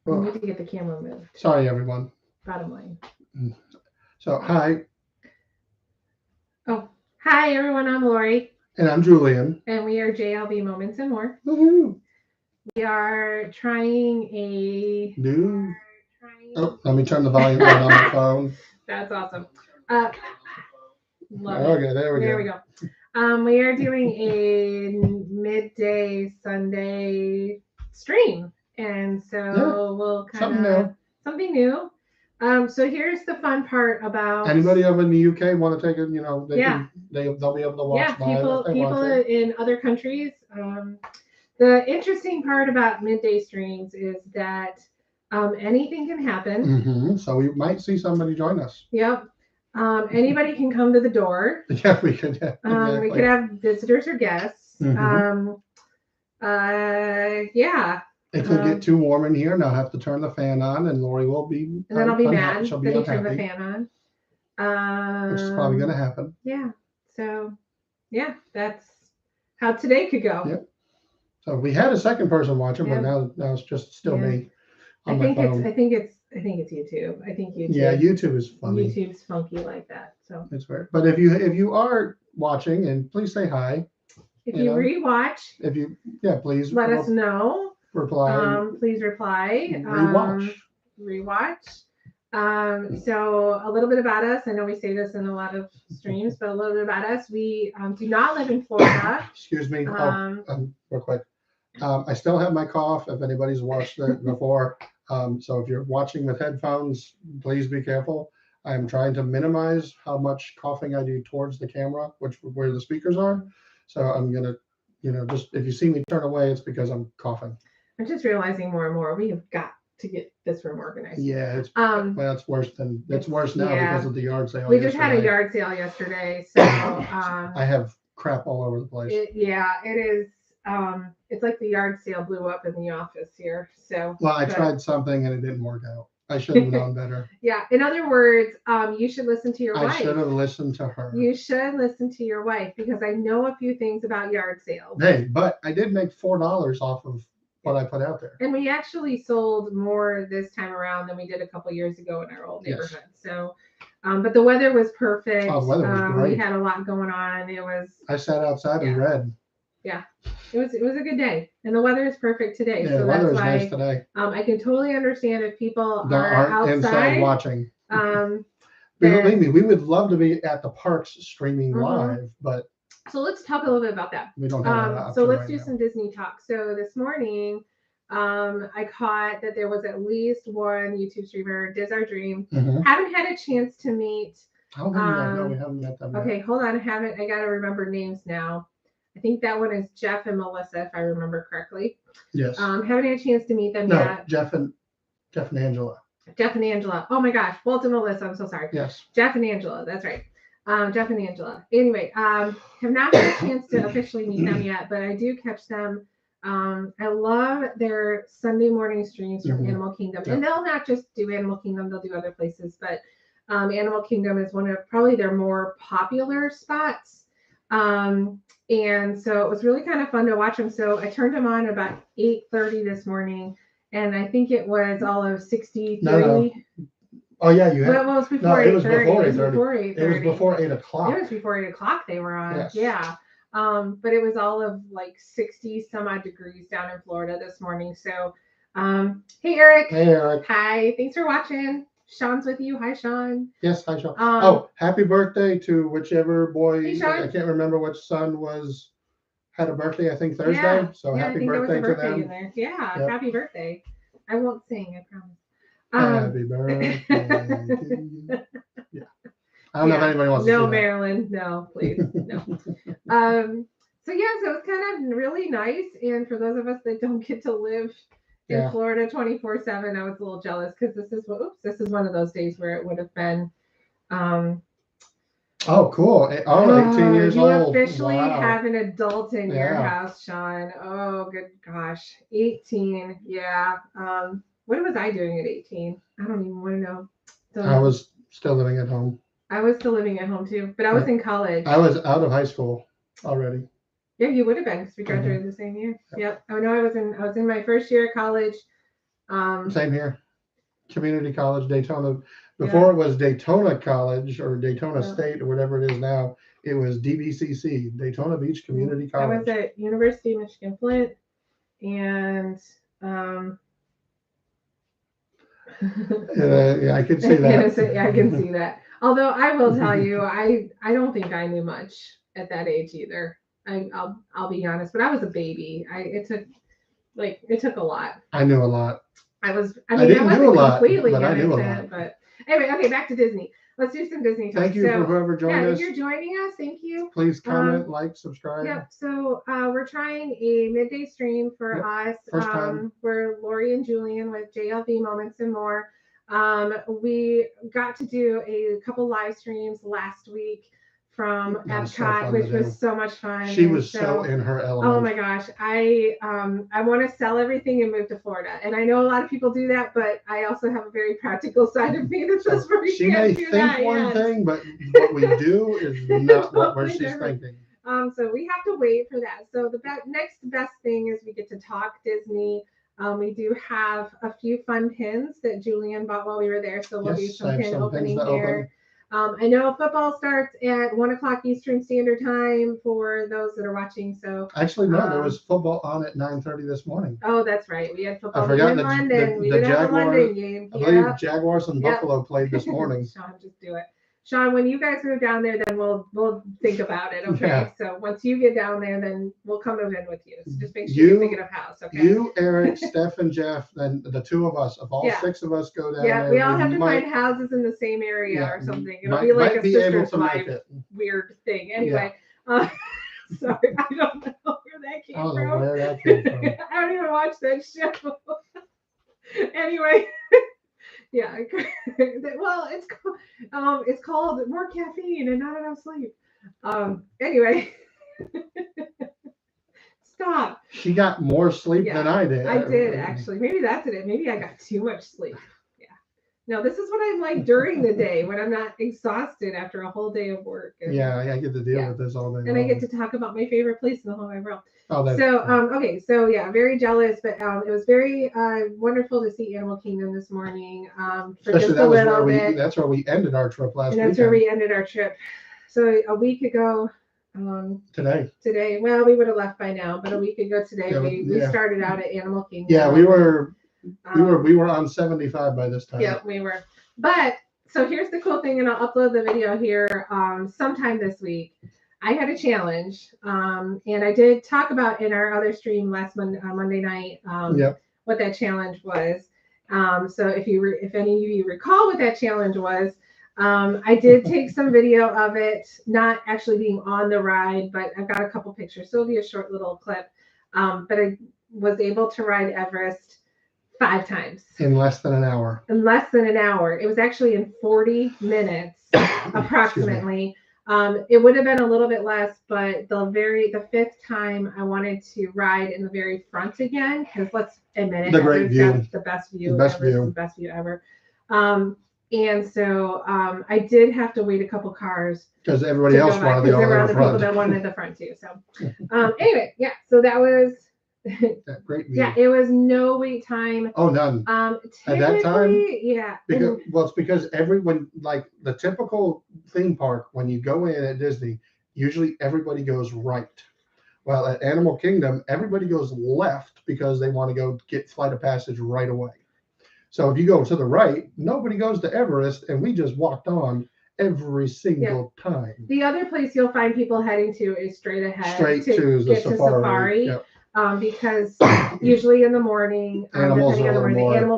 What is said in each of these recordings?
We Oh, need to get the camera moved. sorry, everyone. Bottom line. So, hi, Oh, hi everyone. I'm Lori, and I'm Julian. and we are JLB Moments and More. Woohoo! We are trying a. Do. Oh, let me turn the volume down on my phone. That's awesome. Love Okay, it. there we There go. we go. We are doing a midday Sunday stream, and so Yeah, we'll something kind of new. something new. So here's the fun part about Anybody over in the UK want to take it? You know, they Yeah. can. They'll be able to watch live people if they people want to. in other countries. The interesting part about midday streams is that anything can happen. So we might see somebody join us. Yep. Anybody can come to the door. Yeah, we could. Yeah, exactly. We could have visitors or guests. Mhm. Yeah. It could get too warm in here, and I'll have to turn the fan on, and Lori will be. And then I'll be unhappy. mad She'll that be he turned the unhappy, fan on. which is probably going to happen. Yeah. So, yeah, that's how today could go. Yep. So we had a second person watching, but Yep. now it's just still me I on my phone. think it's YouTube. I think YouTube. Yeah, YouTube is funny. YouTube's funky like that. So It's weird. But if you are watching, and please say hi. if you rewatch, If you please let us know. reply. Please reply. Rewatch. Rewatch. So a little bit about us. I know we say this in a lot of streams, but a little bit about us. We do not live in Florida. Excuse me. Real quick. I still have my cough. If anybody's watched it before, so if you're watching with headphones, please be careful. I'm trying to minimize how much coughing I do towards the camera, where the speakers are. So I'm gonna, just if you see me turn away, it's because I'm coughing. I'm just realizing more and more we have got to get this room organized. Yeah, it's worse now because of the yard sale. We just had a yard sale yesterday, so I have crap all over the place. It is. It's like the yard sale blew up in the office here. So well, I tried something and it didn't work out. I should have known better. Yeah. In other words, you should listen to your wife. I should have listened to her. You should listen to your wife because I know a few things about yard sales. Hey, but I did make $4 off of what I put out there. And we actually sold more this time around than we did a couple years ago in our old neighborhood. Yes. So, but the weather was perfect. Oh, the weather was great. We had a lot going on. I sat outside and read. Yeah, it was a good day, and the weather is perfect today. Yeah, so the weather is nice today. I can totally understand if people aren't outside inside watching. Believe me, we would love to be at the parks streaming live, but so let's talk a little bit about that. We don't have that. So let's do some Disney talk. So this morning, I caught that there was at least one YouTube streamer, Diz Our Dream. Haven't had a chance to meet. No, we haven't met them. Okay, hold on. I got to remember names now. I think that one is Jeff and Melissa, if I remember correctly. Yes. Haven't had a chance to meet them yet. Jeff and Angela. Jeff and Angela. Oh my gosh, Walt and Melissa. I'm so sorry. Yes. Jeff and Angela. That's right. Jeff and Angela. Anyway, have not had a chance to officially meet them yet, but I do catch them. I love their Sunday morning streams from Animal Kingdom, and they'll not just do Animal Kingdom; they'll do other places. But Animal Kingdom is one of probably their more popular spots. And so it was really kind of fun to watch them. So I turned them on about 8:30 this morning, and I think it was all of 63. No. Oh yeah, you had. Well, it was before 8:30. It was before 8:30. It was before 8 o'clock. It was before 8 o'clock they were on. Yes. Yeah. But it was all of like 60 some odd degrees down in Florida this morning. So, hey Eric. Hey Eric. Hi. Thanks for watching. Sean's with you. Hi, Sean. Yes, hi, Sean. Happy birthday to whichever boy. Hey, Sean. I can't remember which son had a birthday, I think Thursday. Yeah. So happy birthday to them. In there. Yeah, yep. Happy birthday. I won't sing, I promise. Happy birthday to you. Yeah. I don't know if anybody wants to sing. No, Marilyn. No, please. No. So it's kind of really nice. And for those of us that don't get to live in Florida 24/7, I was a little jealous because this is one of those days where it would have been. Oh, cool! 18 years you old. You officially have an adult in your house, Sean. Oh, good gosh, 18. Yeah. What was I doing at 18? I don't even want to know. I was still living at home. I was still living at home too, but I was in college. I was out of high school already. Yeah, you would have been because we graduated the same year. Yep. Oh no, I was in my first year of college. Same here. Community College, Daytona. Before it was Daytona College or Daytona State or whatever it is now, it was DBCC, Daytona Beach Community I College. was at University of Michigan Flint, and Yeah, I can see that. I can see that. Although I will tell you, I don't think I knew much at that age either. I'll be honest, but I was a baby. It took a lot. I knew a lot. I wasn't completely but I knew a lot. innocent, but anyway, okay, back to Disney. Let's do some Disney talk. Thank you for whoever joined us. If you're joining us, thank you. Please comment, like, subscribe. Yep. So we're trying a midday stream for us. First time. We're Lori and Julian with JLB Moments and More. We got to do a couple live streams last week from Epcot, which was so much fun. She was so in her element. Oh my gosh. I want to sell everything and move to Florida. And I know a lot of people do that, but I also have a very practical side of me that says she may think one thing, but what we do is not what she's thinking. So we have to wait for that. So the next best thing is we get to talk Disney. We do have a few fun pins that Julian bought while we were there. So we'll do some pin opening here. I know football starts at 1:00 Eastern Standard Time for those that are watching. So actually, no, there was football on at 9:30 this morning. Oh, that's right. We had football in London. We did have a London game. I believe Jaguars and Buffalo played this morning. Sean, just do it. Sean, when you guys move down there, then we'll think about it. Okay. Yeah. So once you get down there, then we'll come move in with you. So just make sure you're thinking of house. Okay. You, Eric, Steph, and Jeff, then the two of us, if all six of us go down there. Yeah, we all have to find houses in the same area or something. It'll be like a sister's wife weird thing. Anyway. Sorry, I don't know where that came from. Where that came from. I don't even watch that show. Anyway. Yeah, well, it's called more caffeine and not enough sleep. Anyway, stop. She got more sleep than I did. I did actually. Maybe that's it. Maybe I got too much sleep. Yeah. No, this is what I'm like during the day when I'm not exhausted after a whole day of work. And, I get to deal with this all day. And I get to talk about my favorite place in the whole wide world. Oh, okay, so yeah, very jealous, but it was very wonderful to see Animal Kingdom this morning. For especially just a little bit. That's where we ended our trip last week. And that's where we ended our trip. So a week ago. Today. Well, we would have left by now, but a week ago today, we started out at Animal Kingdom. Yeah, we were on 75 by this time. Yeah, we were. But so here's the cool thing, and I'll upload the video here sometime this week. I had a challenge, and I did talk about in our other stream last Monday night what that challenge was. So if any of you recall what that challenge was, I did take some video of it, not actually being on the ride, but I've got a couple pictures. So it'll be a short little clip. But I was able to ride Everest 5 times. In less than an hour. In less than an hour. It was actually in 40 minutes, approximately. It would have been a little bit less, but the 5th time I wanted to ride in the very front again, because let's admit it, the great view, the best view, the best view ever. And so I did have to wait a couple cars because everybody else wanted the other people that wanted the front too. So anyway, so that was that great view. Yeah, it was no wait time. Oh, none. At that time, yeah. It's because everyone, like the typical theme park, when you go in at Disney, usually everybody goes right. Well, at Animal Kingdom, everybody goes left because they want to go get Flight of Passage right away. So if you go to the right, nobody goes to Everest, and we just walked on every single time. The other place you'll find people heading to is straight ahead. Straight to the safari. Yep. Because usually in the morning, the animals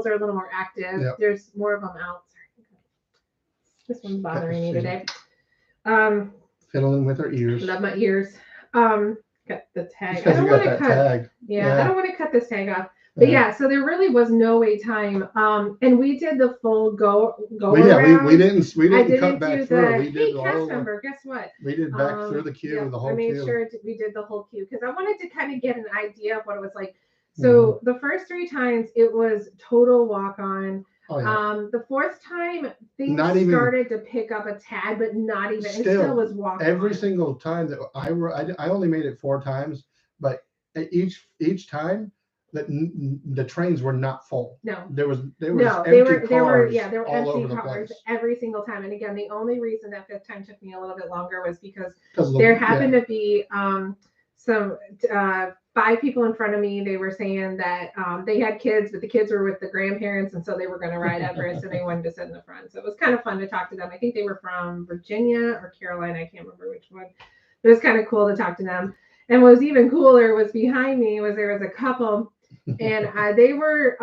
are a little more active. Yep. There's more of them out. This one's bothering me today. Fiddling with her ears. Love my ears. Got the tag. I don't want to cut. Tag. Yeah, I don't want to cut this tag off. But so there really was no wait time. And we did the full go around. We didn't cut back through. We did cast member, guess what? We did back through the queue, the whole queue. I made sure we did the whole queue because I wanted to kind of get an idea of what it was like. So the first 3 times it was total walk on. Oh, yeah. The 4th time things started to pick up a tad, but not even. It still was walk on. Every single time that I only made it 4 times, but each time the trains were not full. No. There was No, empty they were cars empty all over the cars place. every single time. And again, the only reason that fifth time took me a little bit longer was because 'Cause there happened to be some 5 people in front of me. They were saying that they had kids, but the kids were with the grandparents, and so they were going to ride Everest, and they wanted to sit in the front. So it was kind of fun to talk to them. I think they were from Virginia or Carolina. I can't remember which one. It was kind of cool to talk to them. And what was even cooler was behind me was there was a couple, and they were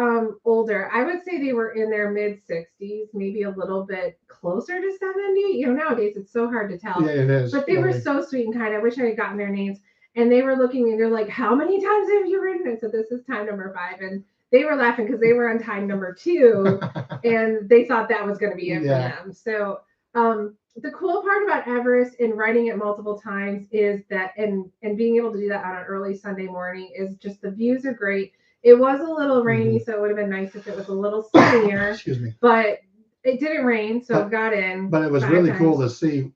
older. I would say they were in their mid 60s, maybe a little bit closer to 70. You know, nowadays it's so hard to tell. Yeah, it is. But they were so sweet and kind. I wish I had gotten their names. And they were looking at me, they're like, how many times have you ridden? I said, this is time number 5. And they were laughing because they were on time number 2 and they thought that was going to be it for them. So the cool part about Everest and riding it multiple times is that, and being able to do that on an early Sunday morning, is just the views are great. It was a little rainy, so it would have been nice if it was a little sunnier. Excuse me. But it didn't rain, so it got in. But it was really cool to see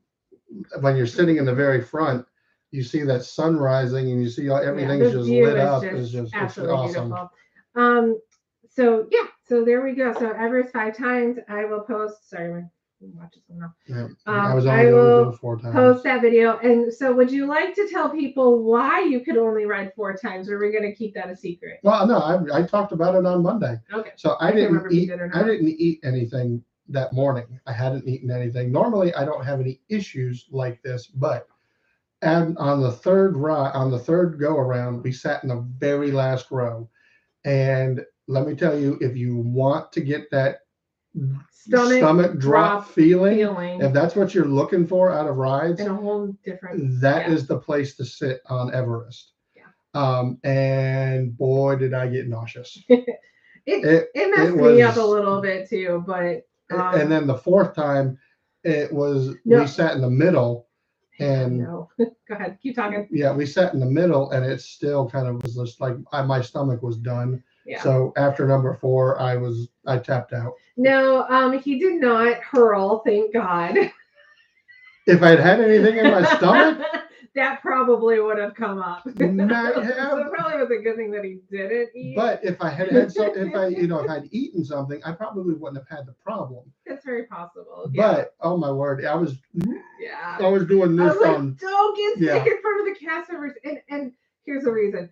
when you're sitting in the very front. You see that sun rising, and you see everything's just lit up. It's just absolutely awesome. Beautiful. So yeah, so there we go. So Everest 5 times. I will post. Sorry, watch this one now. Yeah, I was only able to do it 4 times. Post that video. And so, would you like to tell people why you could only ride 4 times, or are we going to keep that a secret? Well, no, I talked about it on Monday. Okay. So I didn't eat anything that morning. I hadn't eaten anything. Normally, I don't have any issues like this, but. And on the third go around, we sat in the very last row. And let me tell you, if you want to get that stomach drop feeling, if that's what you're looking for out of rides, and a whole different, that is the place to sit on Everest. Yeah. And boy, did I get nauseous. it messed me up a little bit too, but. And then the 4th time, we sat in the middle. And no. Go ahead, keep talking. Yeah, we sat in the middle, and it still kind of was just like my stomach was done. Yeah. So after number 4, I tapped out. No, he did not hurl. Thank God. If I'd had anything in my stomach, that probably would have come up. Might have. So it probably was a good thing that he didn't eat. But if I had if I'd eaten something, I probably wouldn't have had the problem. That's very possible. But oh my word, I was doing this on. Don't get sick in front of the cast members, and here's the reason: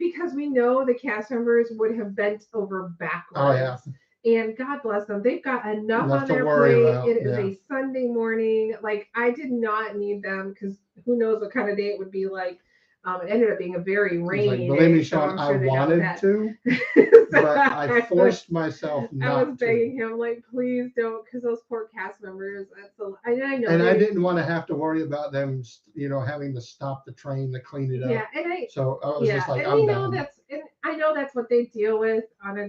because we know the cast members would have bent over backwards. Oh yeah. And God bless them. They've got enough on their plate. It is a Sunday morning. Like, I did not need them because who knows what kind of day it would be like. It ended up being a very rainy day. Believe me, Sean, I wanted to, but I forced myself not to. I was begging him, like, please don't, because those poor cast members. I know. And I didn't want to have to worry about them, having to stop the train to clean it up. Yeah, and so I was just like, I'm done. I know that's what they deal with on a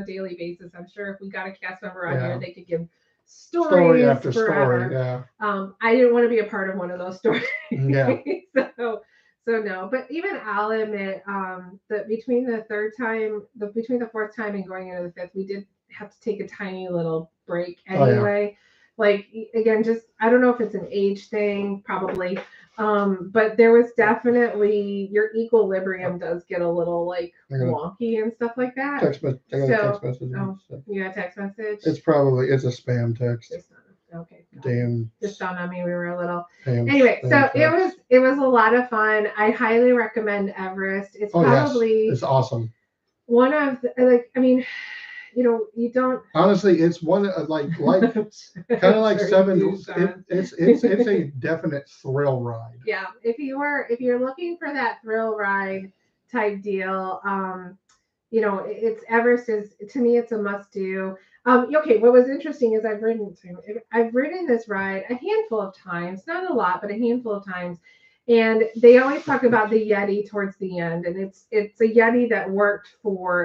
daily basis. I'm sure if we got a cast member on here, they could give story after forever. Story. Yeah. I didn't want to be a part of one of those stories. Yeah. So no, but even I'll admit that between the 4th time and going into the 5th, we did have to take a tiny little break anyway. Like, again, just, I don't know if it's an age thing, probably. But there was definitely, your equilibrium does get a little wonky and stuff like that. I got a text message. You got a text message? It's a spam text. Okay. Damn. Just dawned on me we were a little. Anyway, so it was a lot of fun. I highly recommend Everest. It's probably it's awesome. One of you don't honestly. It's one like kind of like 7. It's a definite thrill ride. Yeah, if you're looking for that thrill ride type deal, it's Everest is, to me, it's a must do. Okay, what was interesting is I've ridden this ride a handful of times, not a lot, but a handful of times. And they always talk about the Yeti towards the end. And it's a Yeti that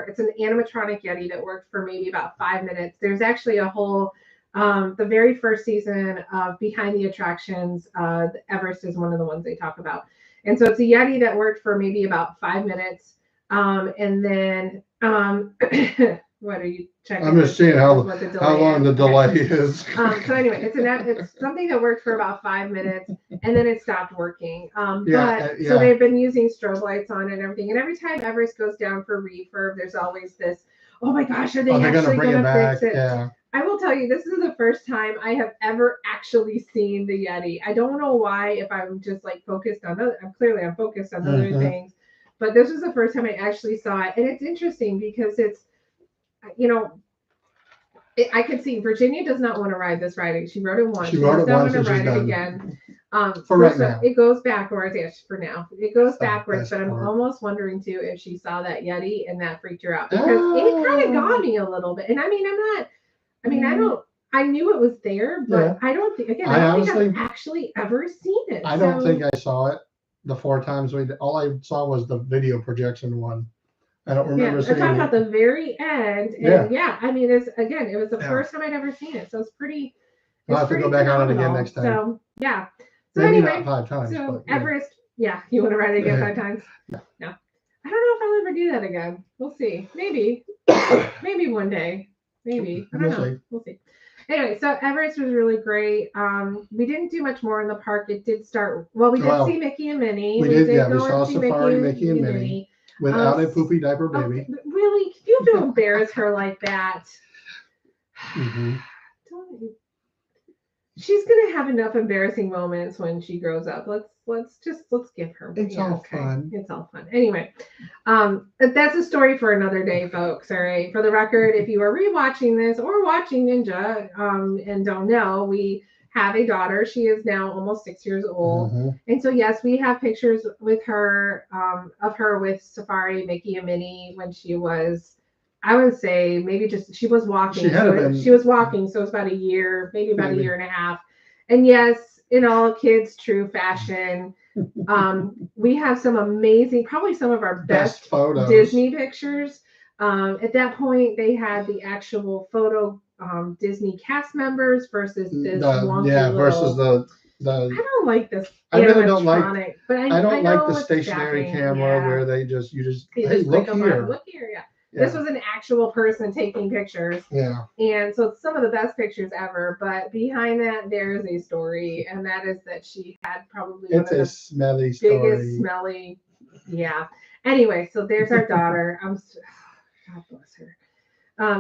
it's an animatronic Yeti that worked for maybe about 5 minutes. There's actually a whole, the very first season of Behind the Attractions, Everest is one of the ones they talk about. And so it's a Yeti that worked for maybe about 5 minutes. And then What are you checking? I'm just seeing how what the how delay long is? the Okay. delay is. So anyway, it's something that worked for about 5 minutes and then it stopped working. But so Yeah. they've been using strobe lights on it and everything. And every time Everest goes down for refurb, there's always this, oh my gosh, are they They're actually bring it gonna back. fix it? Yeah. I will tell you, this is the first time I have ever actually seen the Yeti. I don't know why, if I'm just like focused on other, I'm focused on other Mhm. things, but this was the first time I actually saw it. And it's interesting because it's, you know, I can see Virginia does not want to ride this riding. She rode it once. She rode does it not once want to and she's ride it done. again. For right so now. it goes backwards. Yes, for now. It goes backwards, best but I'm part. almost wondering too if she saw that Yeti and that freaked her out because it kind of got me a little bit. And I mean, I knew it was there, but Yeah. I don't think, again, I I don't think honestly- I've actually ever seen it. I don't think I saw it the 4 times we did. All I saw was the video projection one. I don't remember I'm seeing talking it. about the very end. And I mean, it was the first time I'd ever seen it. So it's pretty. We'll have to go back on it again next time. So yeah. So Maybe anyway, not 5 times. so but, yeah. Everest, you want to ride it again Yeah. 5 times? No. No. I don't know if I'll ever do that again. We'll see. Maybe one day. Maybe. I don't know. see. We'll see. Anyway, so Everest was really great. We didn't do much more in the park. It did start. Well, we did see Mickey and Minnie. We did. Yeah, we go saw and see Safari, Mickey and Minnie. Without a poopy diaper baby. Oh, really? You don't embarrass her like that. Mm-hmm. She's gonna have enough embarrassing moments when she grows up. Let's give her. It's all fun. It's all fun. Anyway, that's a story for another day, folks. All right. For the record, if you are rewatching this or watching Ninja, and don't know, we have a daughter. She is now almost 6 years old. Mm-hmm. And so, yes, we have pictures with her, of her with Safari, Mickey, and Minnie when she was, I would say, maybe just, she was walking. She was walking. So it was about a year, maybe about a year and a half. And yes, in all kids' true fashion, we have some amazing, probably some of our best photos. Disney pictures. At that point, they had the actual photo Disney cast members versus this wonky versus the. I don't like this. I really don't like. But I don't like the stationary camera where they just hey, look here. Look here, This was an actual person taking pictures. Yeah. And so it's some of the best pictures ever. But behind that, there is a story, and that is that she had probably biggest smelly. Yeah. Anyway, so there's our daughter. God bless her.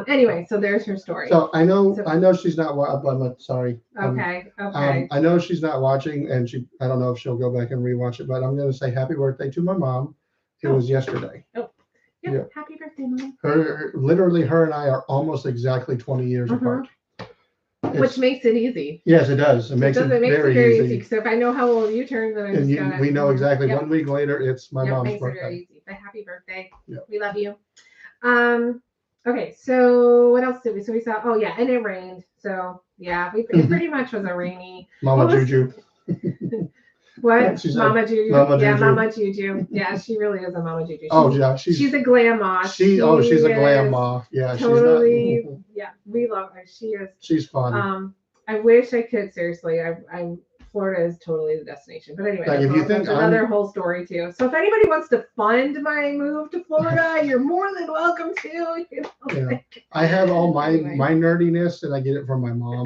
Anyway, so there's her story. So I know she's not. I'm sorry. Okay. I know she's not watching, and I don't know if she'll go back and rewatch it, but I'm going to say happy birthday to my mom. It was yesterday. Oh. Yeah. Happy birthday, Mom. Her and I are almost exactly 20 years apart. Which makes it easy. Yes, it does. It makes it very easy. So if I know how old you turn, then we know exactly 1 week later it's my mom's birthday. It very easy. But happy birthday. Yep. We love you. Okay, so what else did we? So we saw. Oh yeah, and it rained. So yeah, it pretty much was a rainy. Mama Juju. What? Mama Juju. Mama yeah, Juju. Mama Juju. Yeah, she really is a Mama Juju. She's a grandma. She's a grandma. Yeah, totally. She's not, yeah, we love her. She is. She's fun. I wish I could. Seriously, I'm. Florida is totally the destination. But anyway, that's another whole story too. So if anybody wants to fund my move to Florida, you're more than welcome to. I have all my nerdiness, and I get it from my mom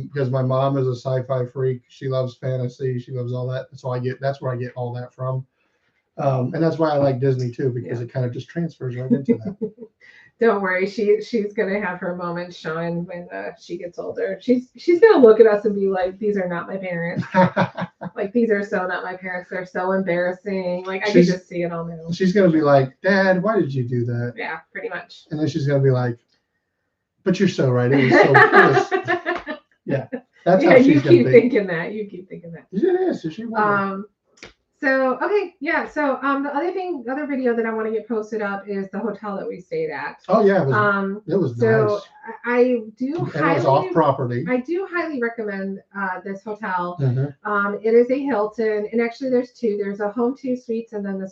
because my mom is a sci-fi freak. She loves fantasy. She loves all that. So that's where I get all that from. And that's why I like Disney too, because it kind of just transfers right into that. Don't worry, she's gonna have her moment shine when she gets older. She's gonna look at us and be like, "These are not my parents. Like these are so not my parents. They're so embarrassing. Like I can just see it all now." She's gonna be like, "Dad, why did you do that?" Yeah, pretty much. And then she's gonna be like, "But you're so right. It was so." Yeah, that's how she's gonna be. You keep thinking that. It is. She So okay, yeah. So the other video that I want to get posted up is the hotel that we stayed at. Oh yeah, it was so nice. I do and it was off property. I do highly recommend this hotel. Mm-hmm. It is a Hilton, and actually there's two. There's a Home2 Suites and then the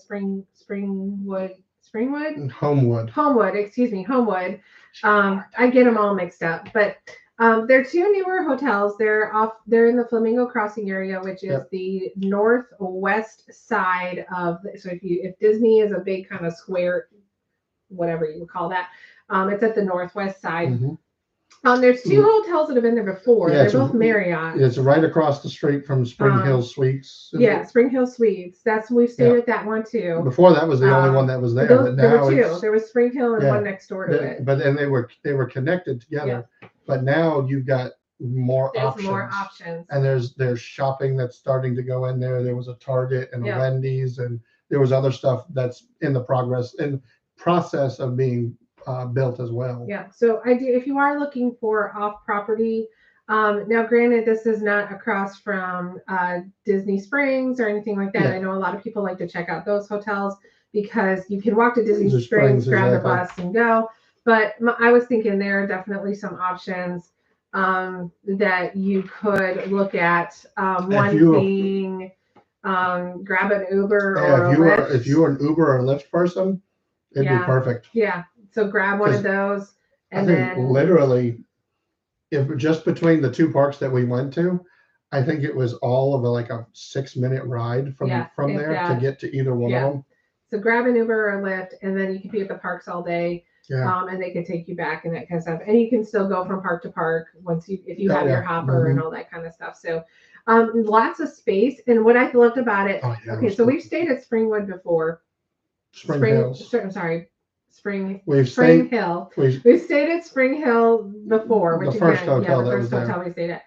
Homewood. Excuse me, Homewood. I get them all mixed up, but. They're two newer hotels. They're in the Flamingo Crossing area, which is the northwest side of. So if Disney is a big kind of square, whatever you would call that, It's at the northwest side. Mhm. There's two hotels that have been there before. Yeah, They're it's both Marriott. It's right across the street from Spring Hill Suites. Yeah, Spring Hill Suites. We've stayed at that one too. Before that was the only one that was there, but There now were two. it's, There was Spring Hill and Yeah. one next door to it. but then they were connected together. But now you've got more There's options. more options. And there's shopping that's starting to go in there. There was a Target and a Yeah. Wendy's, and there was other stuff that's in the process of being built as well. Yeah. So I do. If you are looking for off property, now granted, this is not across from Disney Springs or anything like that. Yeah. I know a lot of people like to check out those hotels because you can walk to Disney Disney Springs, Springs, grab the exactly. bus, and go. But I was thinking there are definitely some options that you could look at. One being grab an Uber or a Lyft. If you were an Uber or a Lyft person, it'd be perfect. Yeah. So grab one of those, and then literally, if just between the two parks that we went to, I think it was all of a 6-minute ride from there to get to either one of them. So grab an Uber or a Lyft, and then you can be at the parks all day. Yeah. And they can take you back and that kind of stuff. And you can still go from park to park if you have your hopper and all that kind of stuff. So lots of space. And what I loved about it, so we've stayed at Springwood before. Spring Hill. We've stayed at Spring Hill before, which the first hotel we stayed at.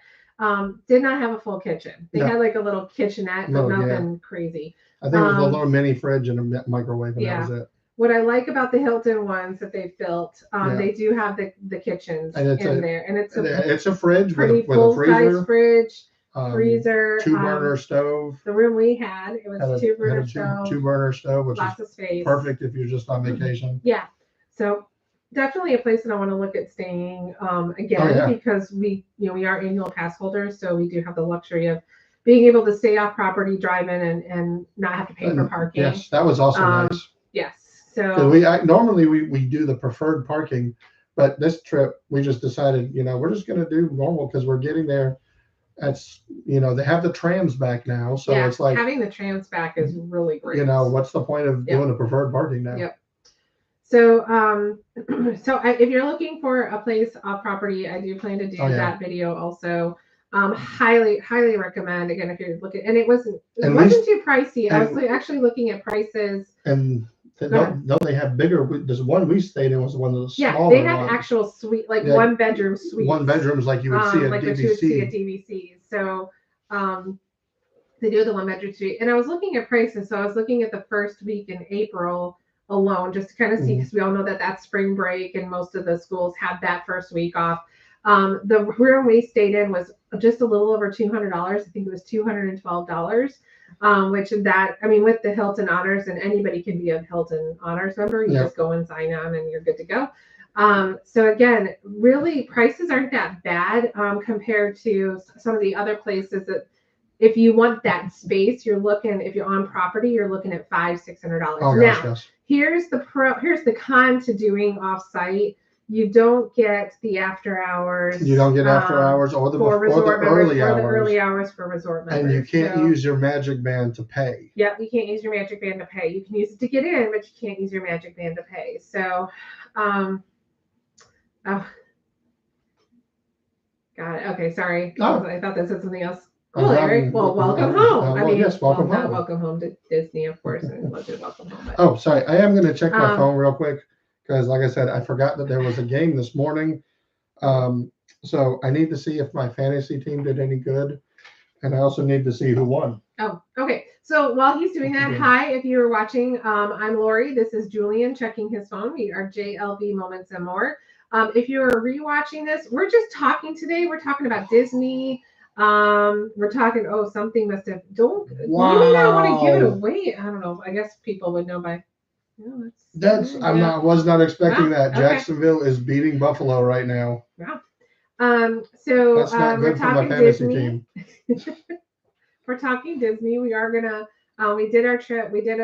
Did not have a full kitchen. They had a little kitchenette, but nothing crazy. I think it was a little mini fridge and a microwave, and that was it. What I like about the Hilton ones that they've built, they do have the kitchens in there, and it's a fridge with a full-size fridge, freezer, 2-burner stove. The room we had, it was a 2-burner stove, 2-burner stove, which lots of space, perfect if you're just on vacation. Yeah, so definitely a place that I want to look at staying again because we are annual pass holders, so we do have the luxury of being able to stay off property, drive in, and not have to pay for parking. Yes, that was also nice. Yes. So normally we do the preferred parking, but this trip we just decided, we're just going to do normal because we're getting there. That's they have the trams back now, so it's like having the trams back is really great. What's the point of doing the preferred parking now? Yep. So if you're looking for a place off property, I do plan to do that video also. Highly recommend. Again, if you're looking, and it wasn't too pricey. I was actually looking at prices. And don't they have bigger? There's one we stayed in was one of the smaller. Yeah, they have actual suite, one bedroom suites. One bedrooms like you would see at like DVC. What you would see at DVC. So they do the 1-bedroom suite, and I was looking at prices. So I was looking at the first week in April alone, just to kind of see, because we all know that that's spring break, and most of the schools had that first week off. The room we stayed in was just a little over $200. I think it was $212. Which with the Hilton Honors, and anybody can be a Hilton Honors member. You just go and sign on and you're good to go. So again, really prices aren't that bad compared to some of the other places that if you want that space, if you're on property, you're looking at $500-$600. Oh, gosh, yes. Here's the con to doing off-site. You don't get the after hours. You don't get after hours or the early hours for resort members. And you can't use your Magic Band to pay. Yeah, you can't use your Magic Band to pay. You can use it to get in, but you can't use your Magic Band to pay. So, got it. Okay, sorry. Oh. I thought that said something else. Cool, Eric. Well, welcome home. Yes, welcome home. Not welcome home to Disney, of course, and welcome home. But, oh, sorry. I am going to check my phone real quick. Because, like I said, I forgot that there was a game this morning. So I need to see if my fantasy team did any good. And I also need to see who won. Oh, okay. So while he's doing that, hi, if you were watching, I'm Lori. This is Julian checking his phone. We are JLV Moments and More. If you're rewatching this, we're just talking today. We're talking about Disney. We're talking, something must have, you may not want to give it away. I don't know. I guess people would know by. No, was not expecting that. Okay. Jacksonville is beating Buffalo right now. Wow. So that's not good for my fantasy team. We're talking Disney. We are gonna. We did our trip. We did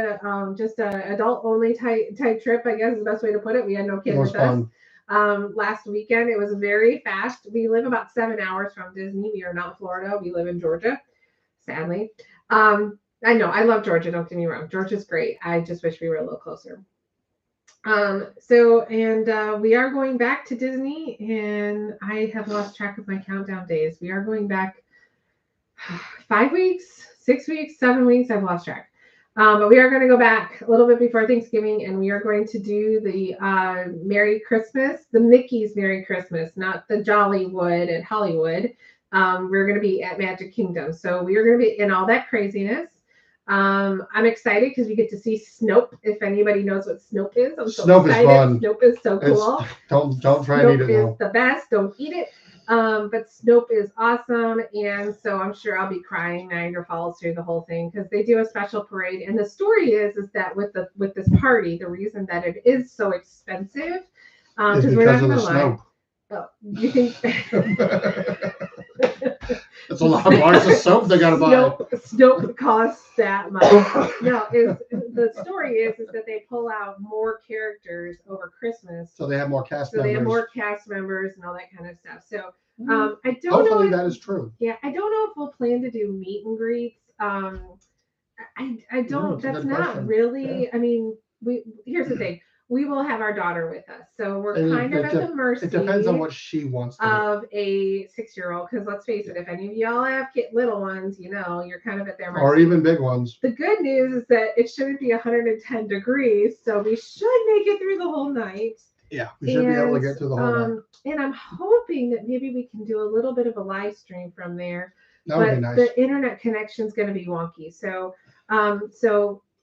just a adult only type trip. I guess is the best way to put it. We had no kids with us. Last weekend it was very fast. We live about 7 hours from Disney. We are not Florida. We live in Georgia. Sadly. I know, I love Georgia, don't get me wrong. Georgia's great. I just wish we were a little closer. We are going back to Disney, and I have lost track of my countdown days. We are going back 5 weeks, 6 weeks, 7 weeks. I've lost track. But we are going to go back a little bit before Thanksgiving, and we are going to do the Merry Christmas, the Mickey's Merry Christmas, not the Jollywood at Hollywood. We're going to be at Magic Kingdom. So we are going to be in all that craziness. I'm excited because we get to see Snope. If anybody knows what Snope is, I'm so Snope is excited. fun. Snope is so cool. Don't try and eat Snope it is now. the best. Don't eat it. But Snope is awesome, and so I'm sure I'll be crying Niagara Falls through the whole thing because they do a special parade. And the story is that with this party, the reason that it is so expensive, Is because we're not because of going the to lie. Snope. Oh, you think It's a lot of bars of soap they gotta buy. Snope costs that much. No, the story is that they pull out more characters over Christmas. So they have more cast So members. they have more cast members and all that kind of stuff. So I don't Hopefully know. that is true. Yeah, I don't know if we'll plan to do meet and greets. I don't. That's a That's good not question. really. I mean, here's the thing. We will have our daughter with us, so we're kind of at the mercy. It depends on what she wants to do. Of a 6-year-old, because let's face it, if any of y'all have little ones, you're kind of at their mercy. Or even big ones. The good news is that it shouldn't be 110 degrees, so we should make it through the whole night. Yeah, we should be able to get through the whole night. And I'm hoping that maybe we can do a little bit of a live stream from there. That would be nice. The internet connection is going to be wonky. So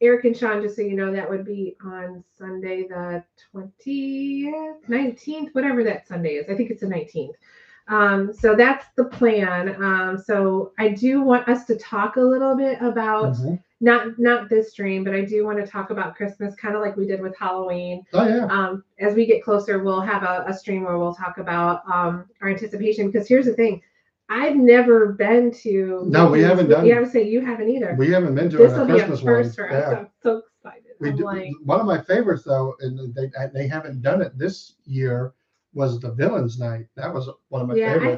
Eric and Sean, just so you know, that would be on Sunday the 20th, 19th, whatever that Sunday is. I think it's the 19th. So that's the plan. So I do want us to talk a little bit about not this stream, but I do want to talk about Christmas, kind of like we did with Halloween. Oh yeah. As we get closer, we'll have a stream where we'll talk about our anticipation. Because here's the thing. I've never been to. No, we haven't done. Yeah, I would say you haven't either. We haven't been to this a will Christmas be a first one. For us. I'm so excited. One of my favorites though, and they haven't done it this year, was the Villains Night. That was one of my favorites. Yeah,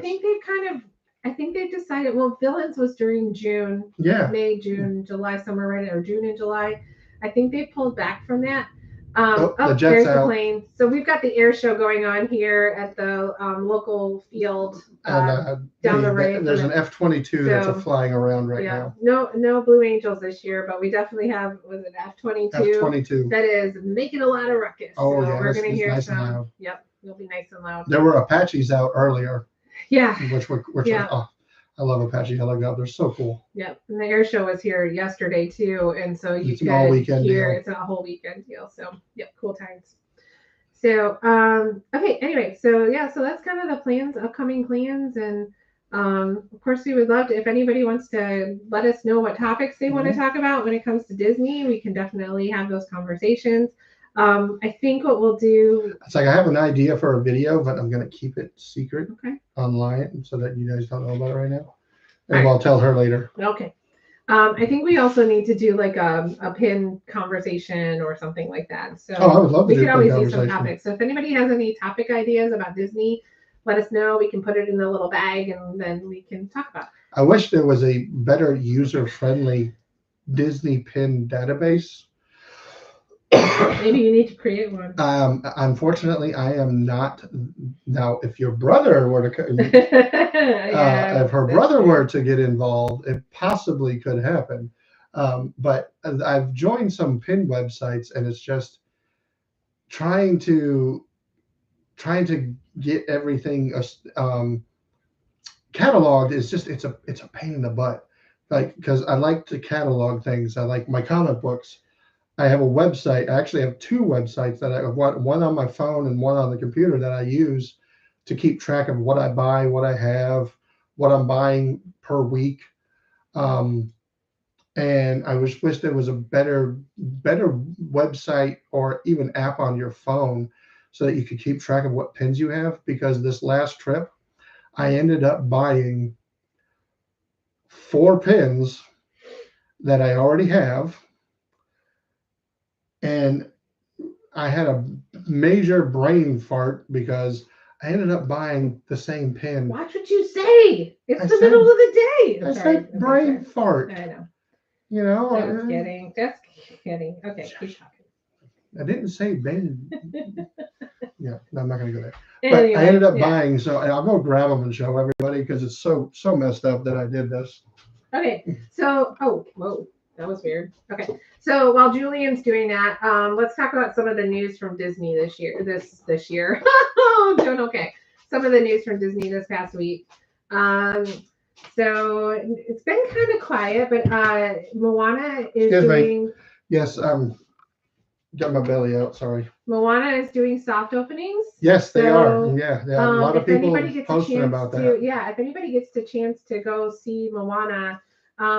I think they've decided. Well, Villains was during June. Yeah. May, June, July, somewhere right there, or June and July. I think they pulled back from that. The jet's there's out. the plane. So we've got the air show going on here at the local field down the road. There's an F-22 that's flying around right now. No Blue Angels this year, but we definitely have, was it F-22? F-22. That is making a lot of ruckus. Oh, so yeah. We're going to hear nice some. and loud. Yep. It'll be nice and loud. There were Apaches out earlier. Yeah. Which I love Apache helicopters. They're so cool. Yep. And the air show was here yesterday too. And so you it's an all weekend deal. It's a whole weekend deal. So yep, cool times. So okay, anyway, so that's kind of the plans, upcoming plans. And of course we would love to, if anybody wants to let us know what topics they want to talk about when it comes to Disney, we can definitely have those conversations. I think what we'll do. It's like I have an idea for a video, but I'm going to keep it secret online so that you guys don't know about it right now. And I'll tell her later. Okay. I think we also need to do like a pin conversation or something like that. So I would love to. We could always do some topics. So if anybody has any topic ideas about Disney, let us know. We can put it in the little bag and then we can talk about it. I wish there was a better user-friendly Disney pin database. Maybe you need to create one. Unfortunately, I am not. Now, if your brother were to, if her brother were to get involved, it possibly could happen. But I've joined some pin websites, and it's just trying to get everything cataloged. It's a pain in the butt. Like, because I like to catalog things. I like my comic books. I have a website. I actually have two websites that I have, one on my phone and one on the computer that I use to keep track of what I buy, what I have, what I'm buying per week. And I wish there was a better website or even app on your phone so that you could keep track of what pins you have. Because this last trip, I ended up buying 4 pins that I already have. And I had a major brain fart because I ended up buying the same pin. Watch what you say. It's the middle of the day. I said brain fart. I know. You know. Just kidding. Okay, keep talking. I didn't say Ben. Yeah, no, I'm not gonna go there. But Anyway, I ended up yeah. buying, so I'll go grab them and show everybody because it's so messed up that I did this. Okay, so whoa, that was weird. Okay, so while Julian's doing that, let's talk about some of the news from Disney this year. This year, I'm doing okay. Some of the news from Disney this past week. So it's been kind of quiet, but Moana is Excuse me. doing. Yes, got my belly out. Sorry. Moana is doing soft openings. Yes, they are. So, Yeah, a lot of if people anybody gets a posting chance about to, that. yeah, if anybody gets the chance to go see Moana,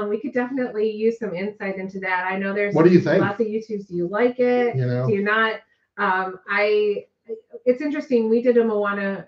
we could definitely use some insight into that. I know there's What do you think? lots of YouTubes. Do you like it? You know? Do you not? It's interesting. We did a Moana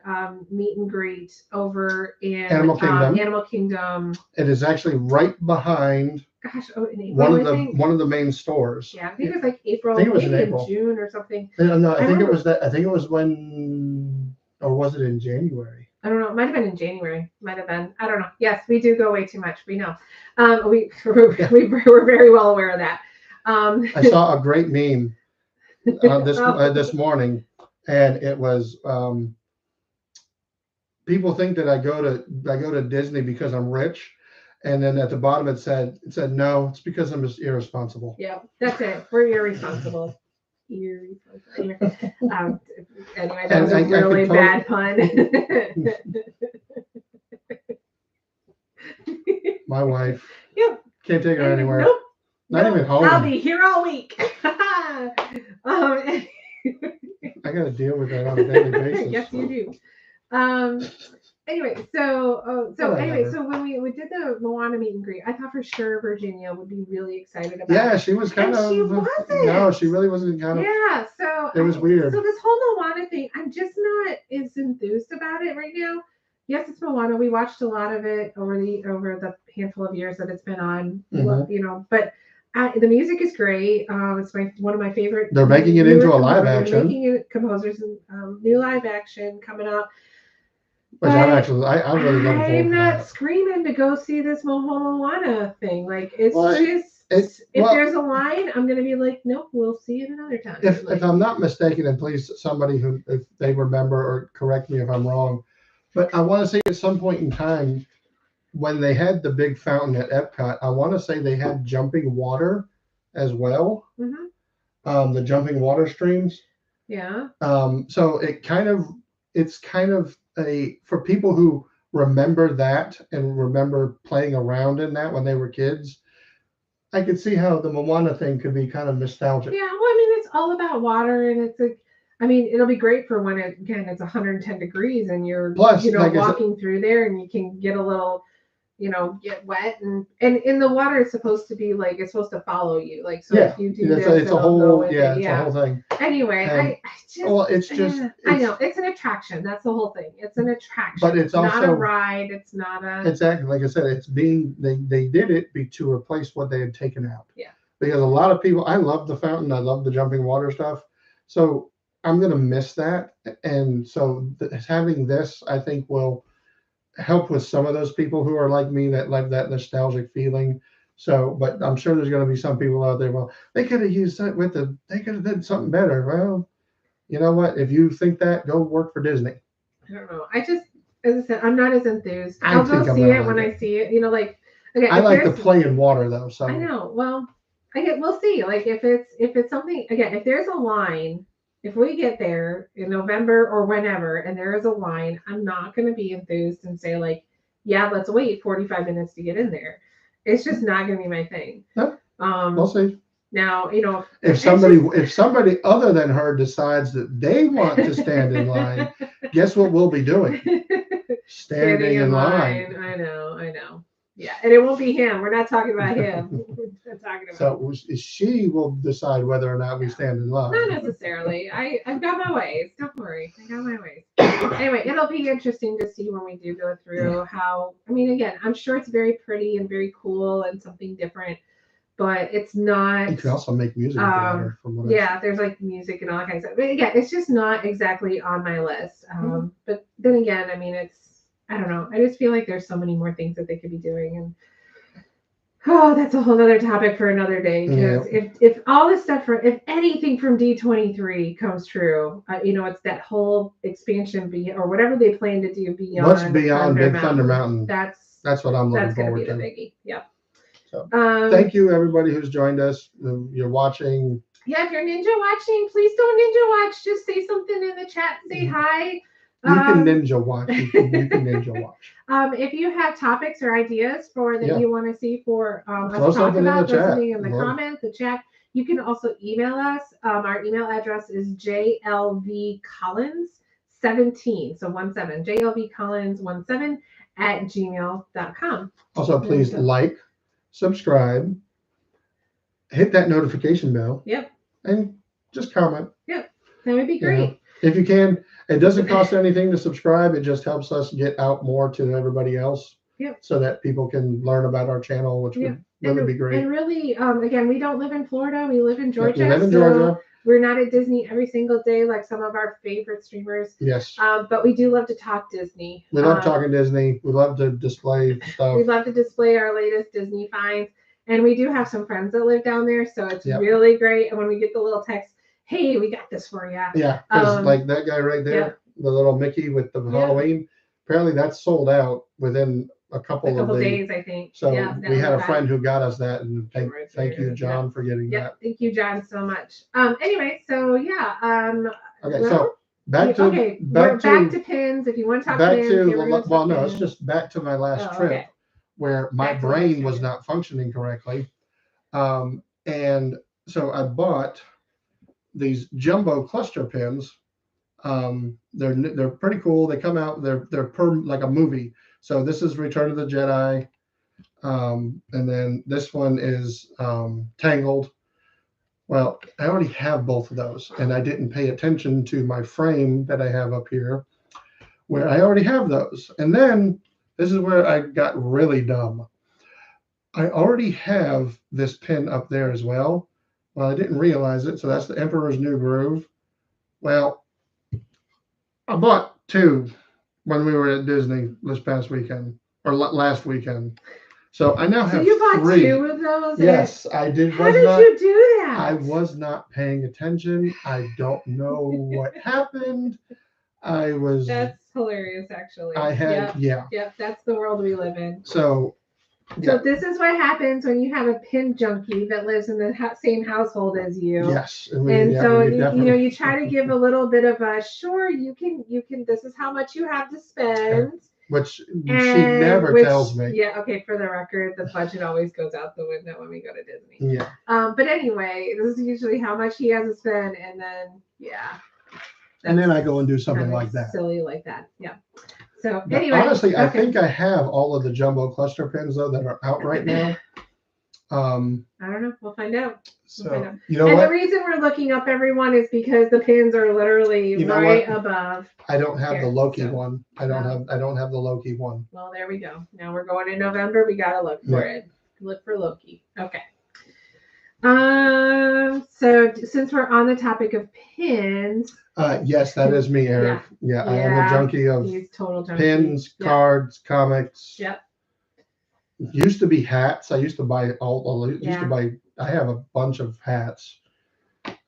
meet and greet over in Animal Kingdom. Animal Kingdom. It is actually right behind Gosh, in April, one of the main stores. Yeah, I think it was like April, I think it was maybe in in April. June or something. No, I think it was that. I think it was when, or was it in January? I don't know. It might have been in January. Might have been. I don't know. Yes, we do go way too much. We know. We're very well aware of that. I saw a great meme this morning, and it was people think that I go to Disney because I'm rich, and then at the bottom it said no, it's because I'm just irresponsible. Yeah, that's it. We're irresponsible. Anyway, that was a really bad pun. My wife. Yep. Can't take her anywhere. Nope. Not even home. I'll be here all week. I got to deal with that on a daily basis. Yes, you do. Anyway, so when we did the Moana meet and greet, I thought for sure Virginia would be really excited about it. Yeah, she was kind of. She wasn't. No, she really wasn't kind of. Yeah, so it was weird. So this whole Moana thing, I'm just not as enthused about it right now. Yes, it's Moana. We watched a lot of it over the handful of years that it's been on. Mm-hmm. You know, but the music is great. It's one of my favorite. They're making it into a live action. They're making it composers new live action coming up. Which I really looking forward to. I'm not screaming to go see this Moana thing. Like if there's a line, I'm gonna be like, nope, we'll see it another time. If I'm not mistaken, and please somebody who if they remember or correct me if I'm wrong, but I want to say at some point in time when they had the big fountain at Epcot, I want to say they had jumping water as well. Mm-hmm. The jumping water streams. Yeah. So it's kind of for people who remember that and remember playing around in that when they were kids, I could see how the Moana thing could be kind of nostalgic. Yeah, well, I mean, it's all about water, and it's like, I mean, it'll be great for when it's 110 degrees and you're walking through there and you can get a little, get wet and the water is supposed to be like it's supposed to follow you, like so if you do this, it's a whole thing. Anyway, I know it's an attraction. That's the whole thing. It's an attraction, but it's also not a ride. It's not a exactly like I said. It's they did it to replace what they had taken out. Yeah, because a lot of people. I love the fountain. I love the jumping water stuff. So I'm gonna miss that, and so having this, I think, will help with some of those people who are like me that like that nostalgic feeling. So, but I'm sure there's going to be some people out there. Well, they could have used that they could have did something better. Well, you know what? If you think that, go work for Disney. I don't know. I just, as I said, I'm not as enthused. I'll go see it when I see it. Like, okay. I like to play in water though. So I know. Well, we'll see. Like if it's something again, if there's a line. If we get there in November or whenever, and there is a line, I'm not going to be enthused and say like, yeah, let's wait 45 minutes to get in there. It's just not going to be my thing. No, we'll see. Now, if somebody other than her decides that they want to stand in line, guess what we'll be doing? Standing in line. I know. Yeah, and it won't be him. We're not talking about him. We're talking about. So she will decide whether or not we stand in line. Not necessarily. I've got my ways. Don't worry. I got my ways. Anyway, it'll be interesting to see when we do go through how. I mean, again, I'm sure it's very pretty and very cool and something different, but it's not. You can also make music. There's like music and all that kind of stuff. But again, it's just not exactly on my list. But then again, I mean, I don't know. I just feel like there's so many more things that they could be doing, and Oh, that's a whole other topic for another day. Because if all this stuff if anything from D23 comes true, it's that whole expansion or whatever they plan to do beyond. What's beyond Big Thunder Mountain? That's what I'm looking forward to. That's gonna be the biggie. Yep. So, thank you everybody who's joined us. You're watching. Yeah, if you're ninja watching, please don't ninja watch. Just say something in the chat. Say hi. You can ninja watch. You can ninja watch. If you have topics or ideas that you want to see for throw us talk about, throw something in the comments, the chat. You can also email us. Our email address is jlvcollins17, so 17, jlvcollins17 @gmail.com. Also, please like, subscribe, hit that notification bell. Yep. And just comment. Yep. That would be great. If you can. It doesn't cost anything to subscribe. It just helps us get out more to everybody else. Yep. So that people can learn about our channel, which would really be great. And really, again, we don't live in Florida. We live in Georgia. We live in Georgia. We're not at Disney every single day like some of our favorite streamers. Yes. But we do love to talk Disney. We love talking Disney. We love to display stuff. We love to display our latest Disney finds. And we do have some friends that live down there. So it's really great. And when we get the little text, hey, we got this for you. Yeah, because like that guy right there, the little Mickey with the Halloween, apparently that's sold out within a couple of days, I think. So we had a friend who got us that, and thank you, John, for getting that. Thank you, John, so much. Anyway, so yeah. Okay, so back to pins. If you want to talk back pins, to no, it's just back to my last trip. Okay. Where my brain was not functioning correctly. And so I bought these jumbo cluster pins. They're pretty cool. They come out, they're per like a movie. So this is Return of the Jedi. And then this one is Tangled. Well, I already have both of those, and I didn't pay attention to my frame that I have up here where I already have those. And then this is where I got really dumb. I already have this pin up there as well. Well, I didn't realize it. So that's the Emperor's New Groove. Well, I bought two when we were at Disney this past weekend or last weekend. So I now have you bought 3. 2 of those? Yes, I did. How did you do that? I was not paying attention. I don't know what happened. That's hilarious, actually. Yep, that's the world we live in. So this is what happens when you have a pin junkie that lives in the same household as you. Yes. You try to give a little bit of a sure, you can, this is how much you have to spend. Which she never tells me. Yeah, okay, for the record, the budget always goes out the window when we go to Disney. Yeah. But anyway, this is usually how much he has to spend, and then and then I go and do something like that. Silly like that. Yeah. So anyway. Honestly, I think I have all of the jumbo cluster pins though that are out right now. I don't know. We'll find out. So the reason we're looking up everyone is because the pins are literally above. I don't have the Loki one. I don't have the Loki one. Well, there we go. Now we're going in November. We gotta look for it. Look for Loki. Okay. So since we're on the topic of pins. Yes, that is me, Eric. Yeah, I am a junkie of pins, cards, comics. Yep. Used to be hats. I used to buy I have a bunch of hats.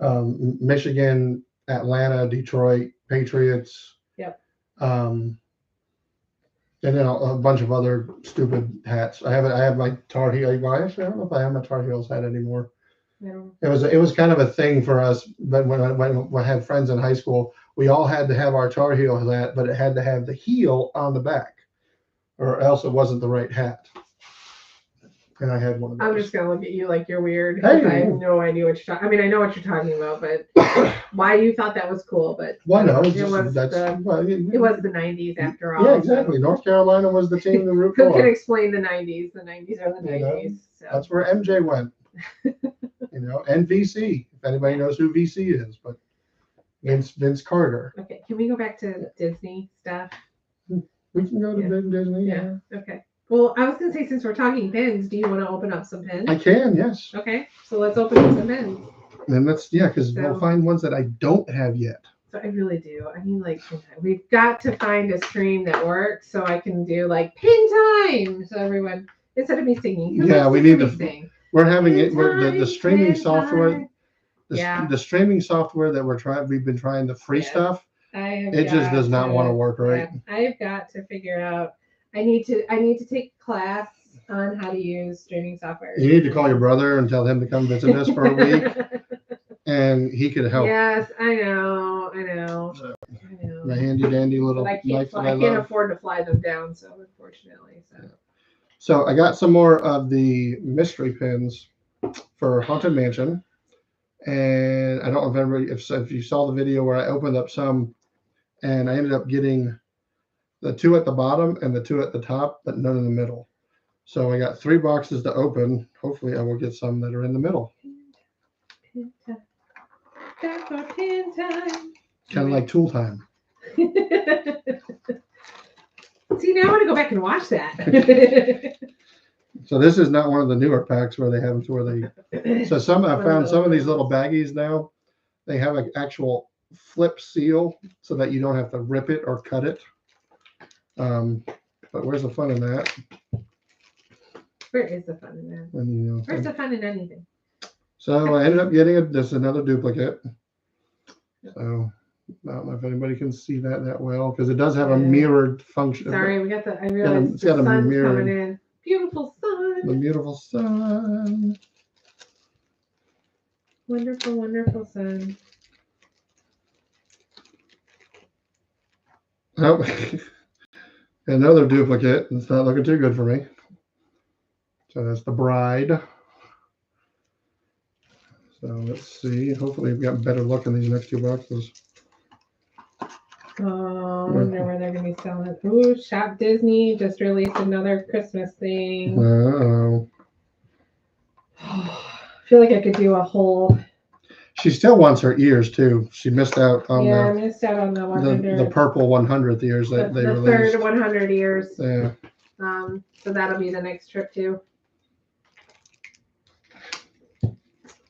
Michigan, Atlanta, Detroit, Patriots. Yep. And then a bunch of other stupid hats. I have my Tar Heel. Well, actually, I don't know if I have my Tar Heels hat anymore. It was kind of a thing for us. But when I had friends in high school, we all had to have our Tar Heel hat, but it had to have the heel on the back, or else it wasn't the right hat. And I had one of those. I'm just gonna look at you like you're weird. Hey. I have no idea what you're talking. I mean, I know what you're talking about, but why you thought that was cool? But well, no, it was the 90s after all. Yeah, exactly. North Carolina was the team to root for. Who can explain the 90s? The 90s are the 90s. So. That's where MJ went. And VC. If anybody knows who VC is, but Vince Carter. Okay, can we go back to Disney stuff? We can go to Disney. Yeah. Okay. Well, I was going to say, since we're talking pins, do you want to open up some pins? I can, yes. Okay, so let's open up some pins. And because we'll find ones that I don't have yet. So I really do. I mean, we've got to find a stream that works so I can do pin time. So everyone instead of me singing. Who Yeah, wants we to hear need me to. sing? We're having it. Pin The streaming pin software. time. The, Yeah. the streaming software that we've been trying the free Yeah. stuff. I have It just does not want to work right. Yeah, I've got to figure out. I need to take a class on how to use streaming software. You need to call your brother and tell him to come visit us for a week, and he could help. Yes, I know. So, I know. my handy dandy little But knife that I can't love. afford to fly them down, so unfortunately. So I got some more of the mystery pins for Haunted Mansion, and I don't remember if you saw the video where I opened up some, and I ended up getting the 2 at the bottom and the 2 at the top, but none in the middle. So I got 3 boxes to open. Hopefully I will get some that are in the middle. Pin time. Time for pin time. Kind of like Tool Time. See, now I want to go back and watch that. So this is not one of the newer packs where they have them to where they. So I found some of these little baggies now. They have an actual flip seal so that you don't have to rip it or cut it. But where's the fun in that? Where is the fun in that? And, Where's the fun in anything? So I ended up getting this another duplicate. So I don't know if anybody can see that well because it does have a mirrored function. Sorry, we got the. I realized it's got the a sun's mirror. coming in. Beautiful sun. The beautiful sun. Wonderful, wonderful sun. Oh, another duplicate. It's not looking too good for me. So that's the bride. So let's see. Hopefully we've got better luck in these next 2 boxes. Oh, I wonder where they're going to be selling it. Ooh, Shop Disney just released another Christmas thing. Oh. I feel like I could do a whole. She still wants her ears too. She missed out on I missed out on the 100. the purple 100th ears that they released. The third 100 years. Yeah. So that'll be the next trip too.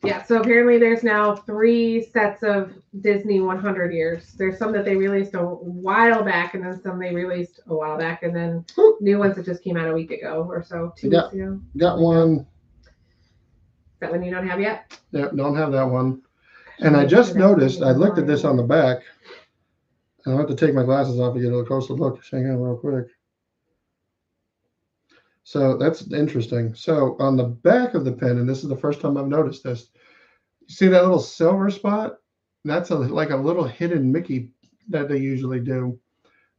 Yeah, so apparently there's now 3 sets of Disney 100 years. There's some that they released a while back, and then some they released a while back, and then new ones that just came out a week ago or so, 2 weeks ago. Got one. Is that one you don't have yet? Yep, don't have that one. And I just noticed, I looked at this on the back, and I'll have to take my glasses off to get a closer look. Hang on real quick. So that's interesting. So on the back of the pen, and this is the first time I've noticed this, you see that little silver spot? That's like a little hidden Mickey that they usually do.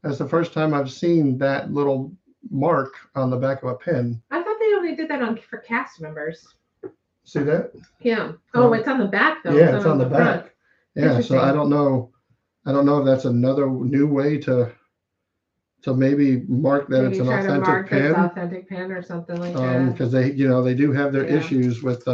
That's the first time I've seen that little mark on the back of a pen. I thought they only did that for cast members. See that? Yeah. Oh, it's on the back though. Yeah, it's on the back. Front. Yeah, so I don't know if that's another new way to maybe mark that Maybe it's an try to authentic mark pen. it's authentic pen or something like that. Because they do have their issues with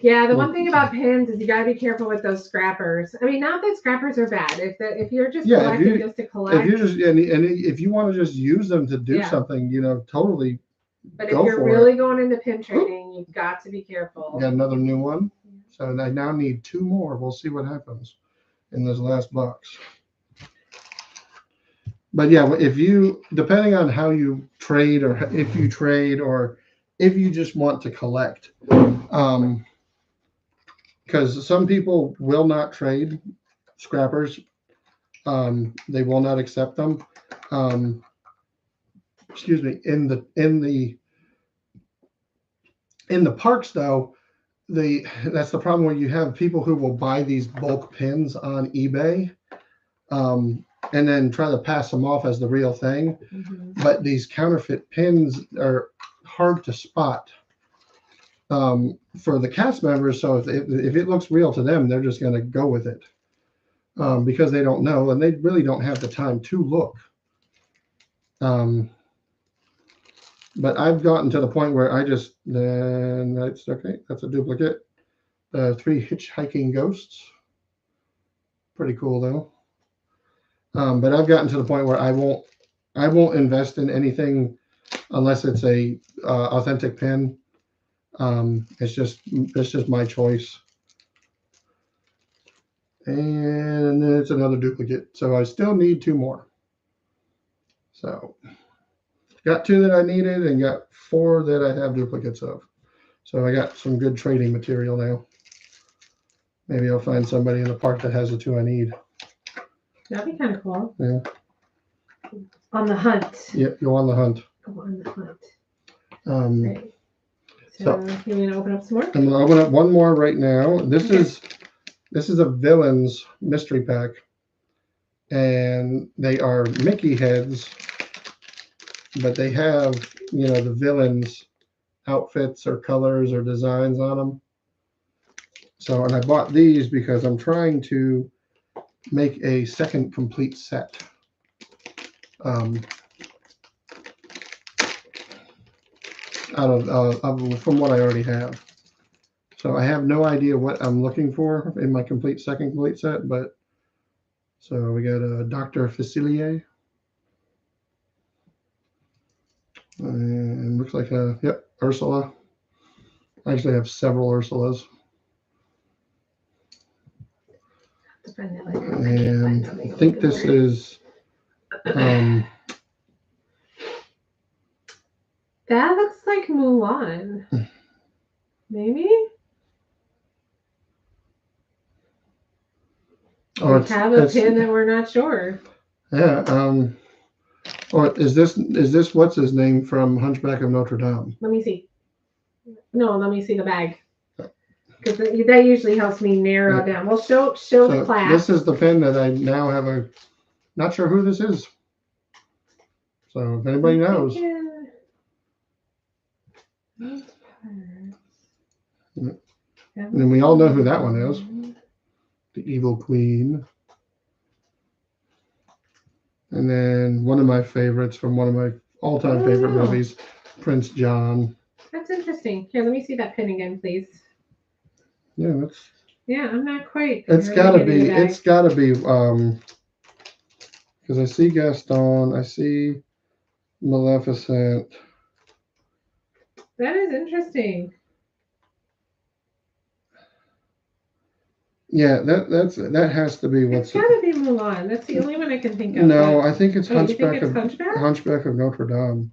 Yeah, the one thing about pins is you gotta be careful with those scrappers. I mean, not that scrappers are bad. If you're just collecting just to collect. If you're just and if you want to just use them to do something, totally. But if you're really going into pin trading, you've got to be careful. Got another new one. So I now need 2 more. We'll see what happens in this last box. But yeah, depending on how you trade or if you trade or if you just want to collect, because some people will not trade scrappers. They will not accept them. Excuse me. In the parks though, that's the problem where you have people who will buy these bulk pins on eBay. And then try to pass them off as the real thing. Mm-hmm. But these counterfeit pins are hard to spot for the cast members. So if it looks real to them, they're just going to go with it because they don't know and they really don't have the time to look. But I've gotten to the point where that's okay. That's a duplicate. 3 hitchhiking ghosts. Pretty cool though. But I've gotten to the point where I won't invest in anything unless it's a authentic pen. It's just my choice. And it's another duplicate. So I still need 2 more. So got 2 that I needed and got 4 that I have duplicates of. So I got some good trading material now. Maybe I'll find somebody in the park that has the 2 I need. That'd be kind of cool. Yeah. On the hunt. Yep, go on the hunt. Go on the hunt. Right. So you want to open up some more? I'm gonna open up one more right now. This is a villains mystery pack, and they are Mickey heads, but they have the villains outfits or colors or designs on them. So, and I bought these because I'm trying to make a second complete set. Out of from what I already have. So I have no idea what I'm looking for in my second complete set, but so we got a Dr. Facilier. And looks like Ursula. I actually have several Ursulas. And I think this is that looks like Mulan. Maybe? Or have a pin that we're not sure. Yeah. Or is this what's his name from Hunchback of Notre Dame? Let me see. No, let me see the bag. Because that usually helps me narrow down. Well, show the class. This is the pin that I now have not sure who this is. So if anybody knows. And we all know who that one is. The Evil Queen. And then one of my favorites from one of my all-time favorite movies, Prince John. That's interesting. Here, let me see that pin again, please. Yeah, I'm not quite. It's gotta be because I see Gaston, I see Maleficent. That is interesting. Yeah, that has to be what's. It's gotta be Mulan. That's the only one I can think of. No, I think it's Hunchback Hunchback of Notre Dame.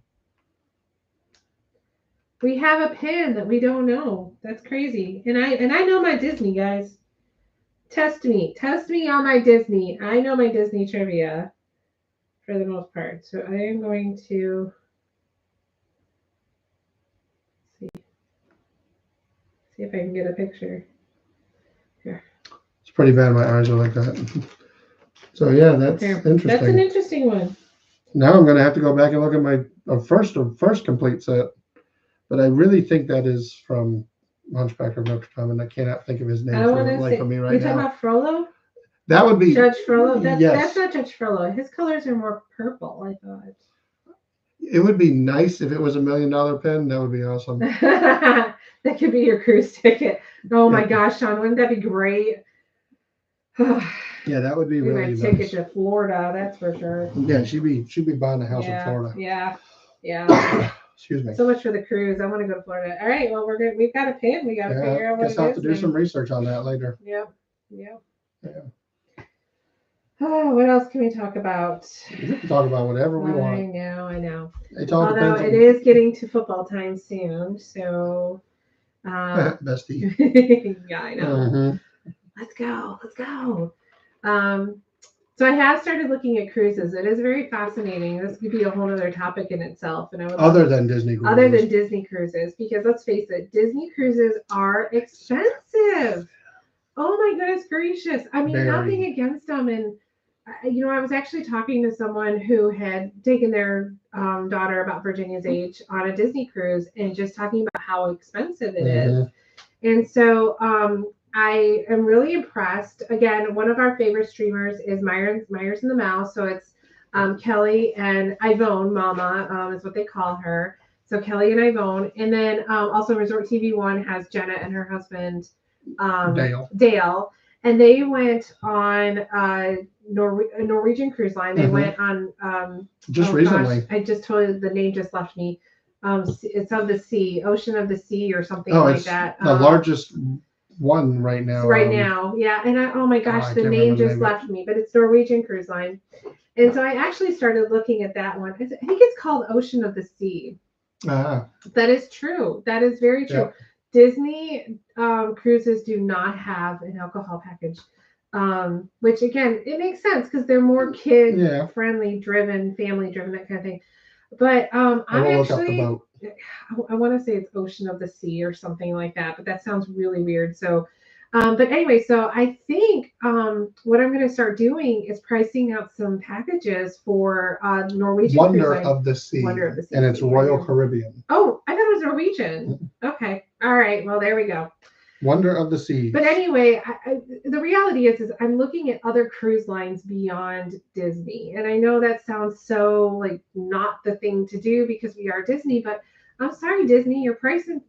We have a pin that we don't know. That's crazy. And I know my Disney, guys. Test me on my Disney. I know my Disney trivia for the most part. So I am going to see if I can get a picture. Here. It's pretty bad. My eyes are like that. So yeah, that's interesting. That's an interesting one. Now I'm going to have to go back and look at my first complete set. But I really think that is from Hunchback of Notre Dame, and I cannot think of his name for me right now. You're talking about Frollo? That would be Judge Frollo. Yes. That's not Judge Frollo. His colors are more purple, I thought. It would be nice if it was $1 million pin. That would be awesome. That could be your cruise ticket. Oh my gosh, Sean, wouldn't that be great? Yeah, that would be really nice. Ticket to Florida, that's for sure. Yeah, she'd be buying a house in Florida. Yeah. Excuse me. So much for the cruise. I want to go to Florida. All right. Well, we've got a pin. We got to figure out what it is. I'll have to do some research on that later. Yep. Oh, what else can we talk about? We can talk about whatever we want. I know. Although it is getting to football time soon, so. Bestie. Yeah, I know. Mm-hmm. Let's go. So I have started looking at cruises. It is very fascinating. This could be a whole other topic in itself. And I would other than Disney cruises, because let's face it, Disney cruises are expensive. Oh my goodness gracious. I mean, nothing against them. And, I was actually talking to someone who had taken their daughter about Virginia's age on a Disney cruise and just talking about how expensive it is. And so, I am really impressed. Again, one of our favorite streamers is Myers and the Mouse. So it's Kelly and Ivone Mama is what they call her. So Kelly and Ivone. And then also Resort TV 1 has Jenna and her husband Dale. And they went on a Norwegian cruise line. They went on just recently. I just told you the name just left me. It's of the sea, Ocean of the Sea or something like that. The largest one right now. Yeah. And oh my gosh, the name just left me, but it's Norwegian Cruise Line. And so I actually started looking at that one. I think it's called Ocean of the Sea. Ah, That is true. That is very true. Yeah. Disney cruises do not have an alcohol package, which again, it makes sense because they're more kid Yeah. friendly, driven, family driven, that kind of thing. But I I'm will look up the actually, boat. I want to say it's Ocean of the Sea or something like that, but that sounds really weird. So, but anyway, so I think what I'm going to start doing is pricing out some packages for Norwegian Cruise Wonder Line. of the Sea. Wonder of the Sea. And it's See, Royal right here. Caribbean. Oh, I thought it was Norwegian. Okay. All right. Well, there we go. Wonder of the Sea. But anyway, the reality is I'm looking at other cruise lines beyond Disney. And I know that sounds so like not the thing to do because we are Disney, but I'm sorry, Disney, you're pricing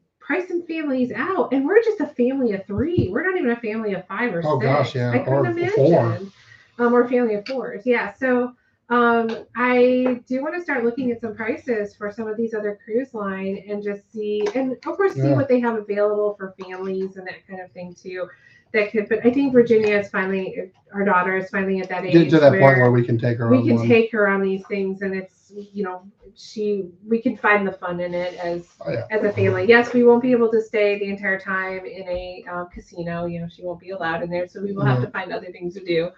families out. And we're just a family of 3. We're not even a family of 5 or 6. Oh gosh, yeah. I couldn't Or imagine. 4. Or a family of 4s. Yeah. So I do want to start looking at some prices for some of these other cruise line and just see, and of course, see Yeah. what they have available for families and that kind of thing too. That could, but I think Virginia is finally, our daughter is finally at that age. Get to that point where we can take her we on can one. take her on these things, and it's we can find the fun in it as a family. Yes, we won't be able to stay the entire time in a casino. She won't be allowed in there, so we will have to find other things to do.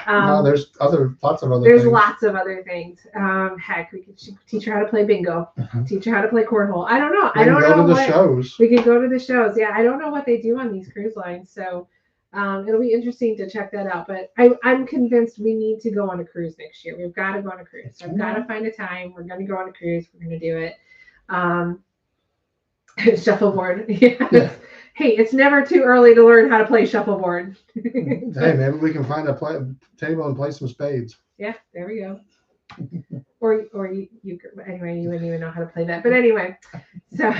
No, there's lots of other There's things. lots of other things. Heck, we could teach her how to play bingo, teach her how to play cornhole. I don't know. We can go to the shows. We could go to the shows. Yeah, I don't know what they do on these cruise lines, so it'll be interesting to check that out. But I'm convinced we need to go on a cruise next year. We've got to go on a cruise. I've got to find a time. We're going to go on a cruise. We're going to do it. Shuffleboard. Yeah. Hey, it's never too early to learn how to play shuffleboard. Hey, maybe we can find a table and play some spades. Yeah, there we go. or you anyway, you wouldn't even know how to play that. But anyway, so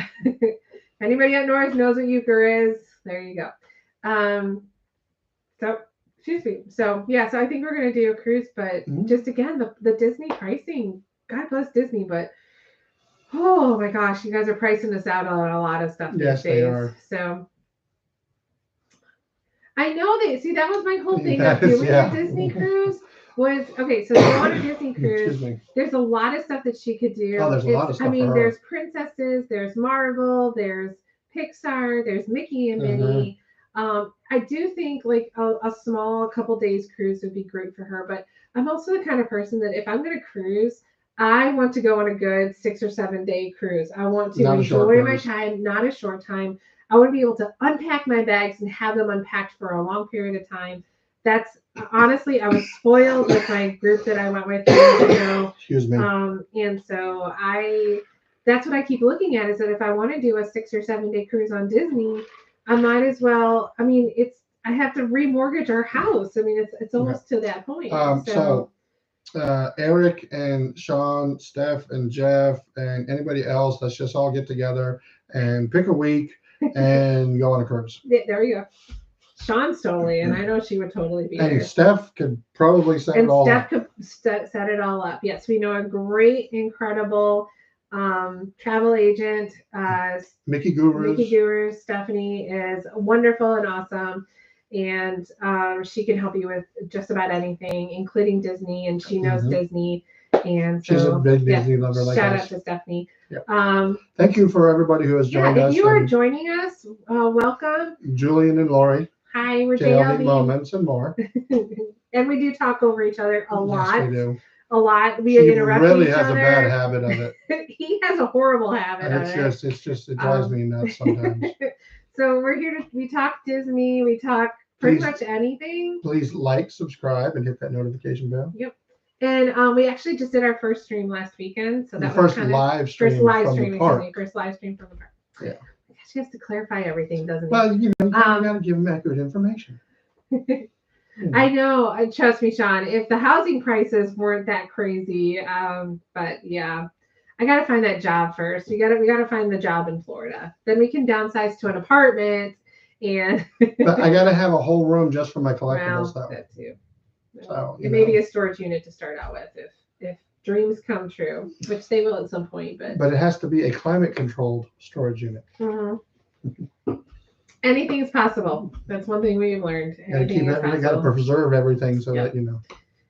anybody up north knows what euchre is. There you go. So excuse me. So yeah, so I think we're gonna do a cruise, but just again the Disney pricing. God bless Disney, but oh my gosh, you guys are pricing us out on a lot of stuff these days. They are. So I know that was my whole thing of doing a Disney cruise was okay, so to go on a Disney cruise, there's a lot of stuff that she could do. Oh, there's a lot of stuff. I mean, there's princesses, there's Marvel, there's Pixar, there's Mickey and Minnie. I do think like a small couple days cruise would be great for her, but I'm also the kind of person that if I'm going to cruise, I want to go on a good 6 or 7 day cruise. I want to enjoy my time, not a short time. I want to be able to unpack my bags and have them unpacked for a long period of time. That's honestly, I was spoiled with my group that I went with years ago. Excuse me. And so that's what I keep looking at is that if I want to do a 6 or 7 day cruise on Disney, I might as well. I mean, I have to remortgage our house. I mean, it's almost to that point. So Eric and Sean, Steph and Jeff and anybody else, let's just all get together and pick a week and go on a cruise. There you go. Sean's totally, and I know she would totally be there. Steph could probably set it all up. And Steph could set it all up. Yes, we know a great, incredible travel agent. Mickey Gurus. Stephanie is wonderful and awesome. And she can help you with just about anything, including Disney, and she knows Disney. And so, she's a big Disney lover like us. Shout out to Stephanie. Yep. Thank you for everybody who has joined us. If you are joining us, welcome. Julian and Lori. Hi, we're JLB Moments and more. And we do talk over each other a lot. Yes, we do. A lot. We interrupt really each has other. a bad habit of it. He has a horrible habit of it. It drives me nuts sometimes. So we're here we talk Disney, we talk pretty much anything. Please like, subscribe, and hit that notification bell. Yep. And we actually just did our first stream last weekend. So that was first live stream from the park. First live stream from the park. Yeah. She has to clarify everything, doesn't it? Well, you got to give them accurate information. I know. Trust me, Sean. If the housing prices weren't that crazy, but yeah, I gotta find that job first. We gotta find the job in Florida. Then we can downsize to an apartment, and. But I gotta have a whole room just for my collectibles, though. That too. So it may be a storage unit to start out with, if dreams come true, which they will at some point. But it has to be a climate-controlled storage unit. Mm-hmm. Anything's possible. That's one thing we've learned. We got to preserve everything so that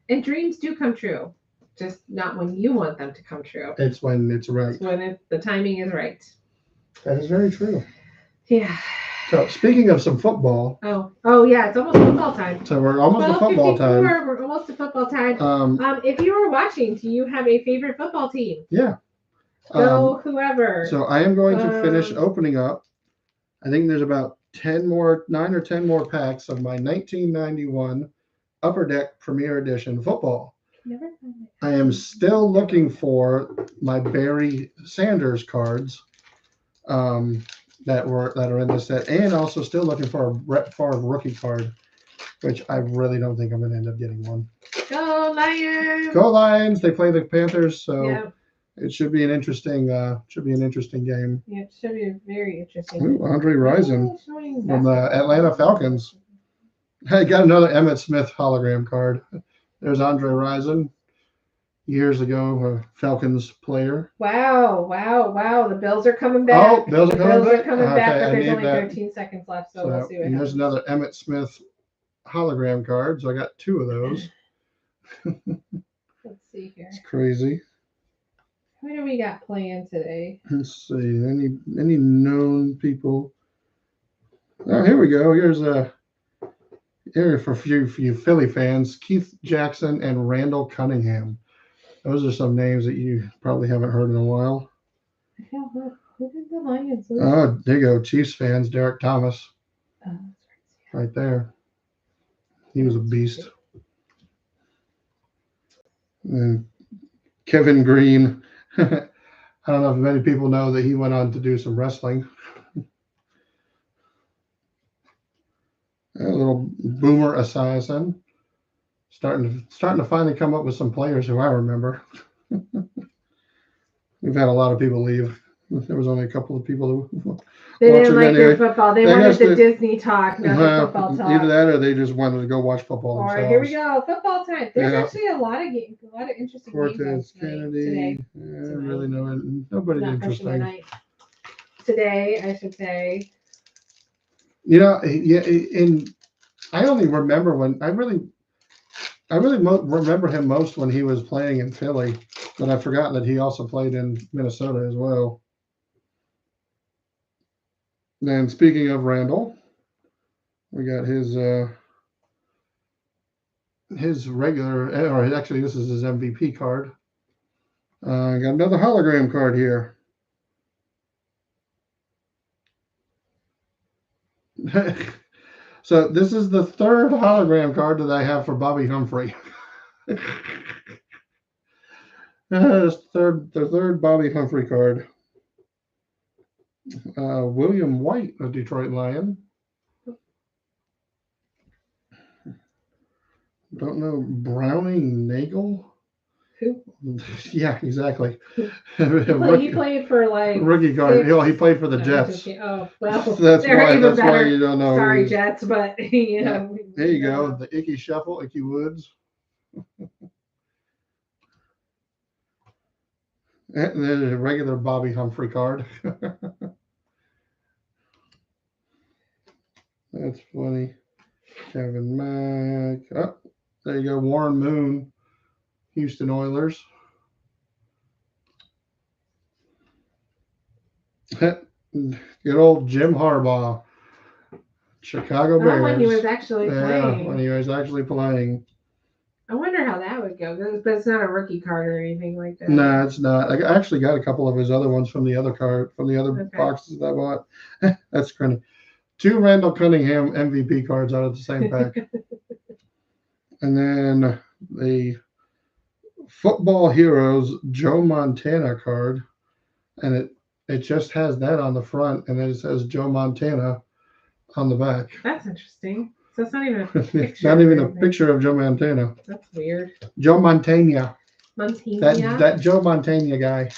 And dreams do come true. just not when you want them to come true. It's when it's right. It's when the timing is right. That is very true. Yeah. So speaking of some football. Oh yeah, it's almost football time. So we're almost to football time. We're almost to football time. If you are watching, do you have a favorite football team? Yeah. Go whoever. So I am going to finish opening up. I think there's about 9 or 10 more packs of my 1991 Upper Deck Premier Edition football. I am still looking for my Barry Sanders cards that are in this set, and also still looking for a Brett Favre rookie card, which I really don't think I'm going to end up getting one. Go Lions! Go Lions! They play the Panthers, so yeah. It should be an interesting game. Yeah, it should be a very interesting. Ooh, Andre Rison from the Atlanta Falcons. I got another Emmitt Smith hologram card. There's Andre Rison, years ago, a Falcons player. Wow. The Bills are coming back. Oh, Bills are coming back, but there's only 13 seconds left, so we'll see what happens. There's another Emmitt Smith hologram card, so I got 2 of those. Let's see here. It's crazy. Who do we got playing today? Let's see. Any known people? Oh, here we go. Here for you Philly fans, Keith Jackson and Randall Cunningham. Those are some names that you probably haven't heard in a while. Who did the Lions lose? Oh, there you go. Chiefs fans, Derek Thomas. Right there. He was a beast. And Kevin Green. I don't know if many people know that he went on to do some wrestling. A little Boomer Esiason. Starting to finally come up with some players who I remember. We've had a lot of people leave. There was only a couple of people who they didn't like their football. They wanted the Disney talk, not the football talk. Either that, or they just wanted to go watch football themselves. All right, here we go, football time. There's actually a lot of games, a lot of interesting games Kennedy today. Really nobody interesting. Today, I should say. And I only remember when I really remember him most when he was playing in Philly, but I've forgotten that he also played in Minnesota as well. Then speaking of Randall, we got his regular, or actually this is his MVP card. I got another hologram card here. So this is the 3rd hologram card that I have for Bobby Humphrey. The third Bobby Humphrey card. William White, a Detroit Lion. Don't know. Browning Nagel? Who? Yeah, exactly. He played for rookie card. He played for the Jets. Oh, well, that's why you don't know. Sorry, Jets, but There you go. The Icky Shuffle, Icky Woods. And then a regular Bobby Humphrey card. That's funny. Kevin Mack. Oh, there you go. Warren Moon, Houston Oilers. Good old Jim Harbaugh, Chicago Bears. When he was actually playing. When he was actually playing. I wonder how that would go. But it's not a rookie card or anything like that. No, it's not. I actually got a couple of his other ones from the other boxes that I bought. That's funny. 2 Randall Cunningham MVP cards out of the same pack. And then the Football Heroes Joe Montana card. And it just has that on the front, and then it says Joe Montana on the back. That's interesting. So it's not even a picture. It's not even a picture of Joe Montana. That's weird. Joe Montana. Montana. That Joe Montana guy.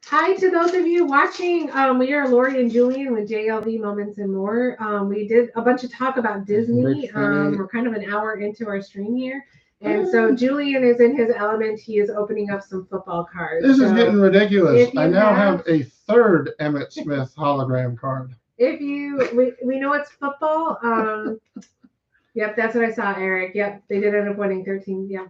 Hi to those of you watching. We are Lori and Julian with JLV Moments and More. We did a bunch of talk about Disney. We're kind of an hour into our stream here. And so Julian is in his element. He is opening up some football cards. This is getting ridiculous. I now have a 3rd Emmitt Smith hologram card. We know it's football. Yep, that's what I saw, Eric. Yep, they did end up winning 13. Yeah.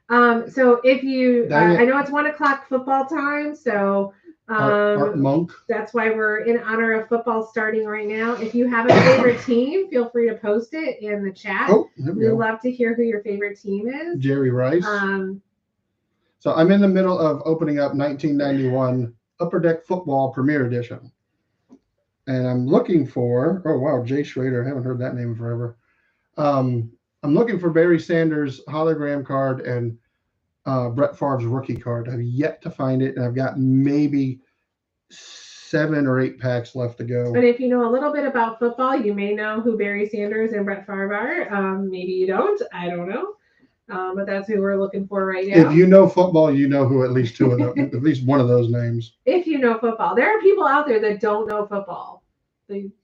So if you, Dang it. I know it's 1 o'clock football time, so Art Monk. that's why we're in honor of football starting right now. If you have a favorite team, feel free to post it in the chat. Oh, there we We go. love to hear who your favorite team is. Jerry Rice. So I'm in the middle of opening up 1991 Upper Deck Football Premier Edition. And I'm looking for, oh wow, Jay Schrader. I haven't heard that name in forever. I'm looking for Barry Sanders hologram card and Brett Favre's rookie card. I've yet to find it, and I've got maybe 7 or 8 packs left to go. But if you know a little bit about football, you may know who Barry Sanders and Brett Favre are. Maybe you don't. I don't know. But that's who we're looking for right now. If you know football, you know who at least 2 of them, at least one of those names. If you know football, there are people out there that don't know football.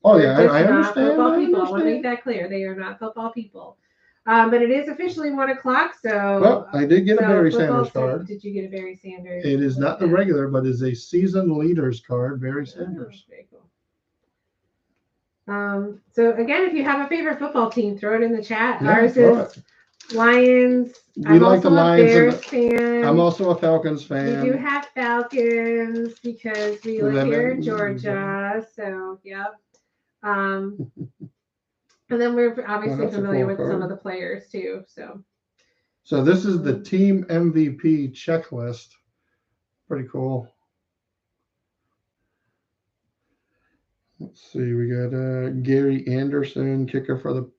Oh yeah, I not understand. Football I people. I understand. want to make that clear. They are not football people. But it is officially 1 o'clock. So Well, I did get a Barry football Sanders card. Did you get a Barry Sanders? It is not the regular, but is a season leaders card, Barry Sanders. Oh, very cool. So again, if you have a favorite football team, throw it in the chat. Yeah, Ours throw is Lions. We I'm like also the Lions. a Bears fan. I'm also a Falcons We fan. do have Falcons because we live here in Georgia. So yep. And then we're obviously that's a familiar cool with card. some of the players too. So this is the team MVP checklist. Pretty cool. Let's see. We got Gary Anderson, kicker for the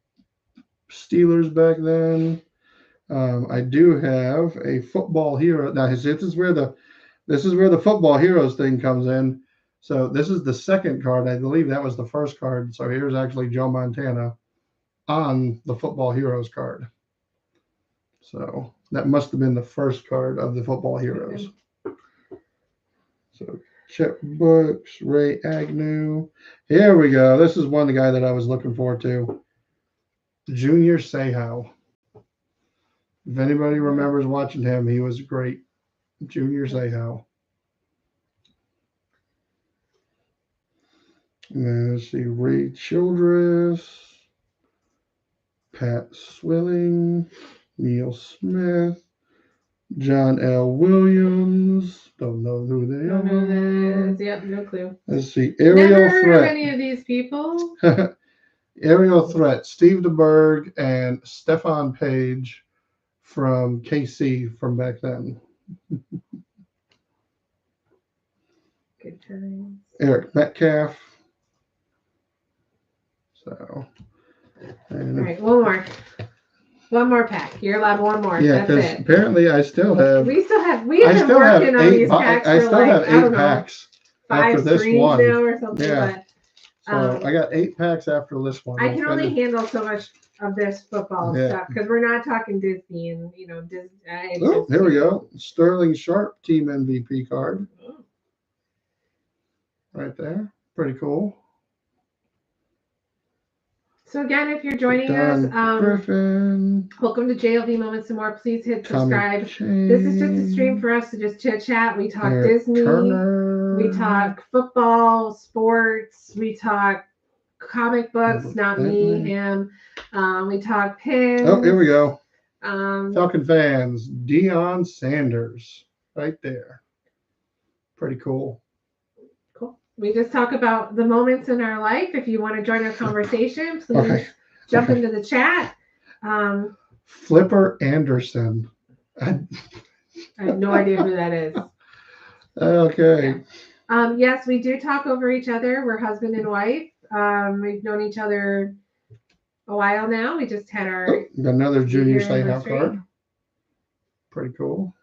Steelers back then. I do have a football hero. Now this is where the football heroes thing comes in. So this is the second card. I believe that was the first card. So here's actually Joe Montana on the football heroes card. So that must have been the first card of the football heroes. So checkbooks, Ray Agnew. Here we go. This is one of the guy that I was looking forward to. Junior Seau. If anybody remembers watching him, he was great. Junior Seau. And then let's see, Ray Childress, Pat Swilling, Neil Smith, John L. Williams. Don't know who they Don't know who that are. is. Yep, no clue. Let's see, Aerial Never heard of Threat. any of these people. Aerial Threat, Steve DeBerg and Stefan Page from KC from back then. Good times. Eric Metcalf. So, and All right, one more pack. You're allowed one more. yeah, because That's it. apparently I still have. We have I been still have working on 8. these packs I for still like, have I 8 don't know, packs 5 after this screens one. now or something. Yeah. But So I got 8 packs after this one. I can only handle so much of this football stuff because we're not talking Disney and Disney. Oh, here we go. Sterling Sharp team MVP card. Right there. Pretty cool. So again, if you're joining Don us, Griffin. welcome to JLV Moments and More. Please hit Tommy subscribe. Chang, This is just a stream for us to just chit chat. We talk Eric Disney. Turner. We talk football, sports. We talk comic books. Not me, him. We talk pins. Oh, here we go. Um, Falcon fans. Deion Sanders. Right there. Pretty cool. Cool. We just talk about the moments in our life. If you want to join our conversation, please jump into the chat. Flipper Anderson. I have no idea who that is. Okay. Yes, we do talk over each other. We're husband and wife. We've known each other a while now. We just had our Got another Junior year Seau anniversary. card. Pretty cool.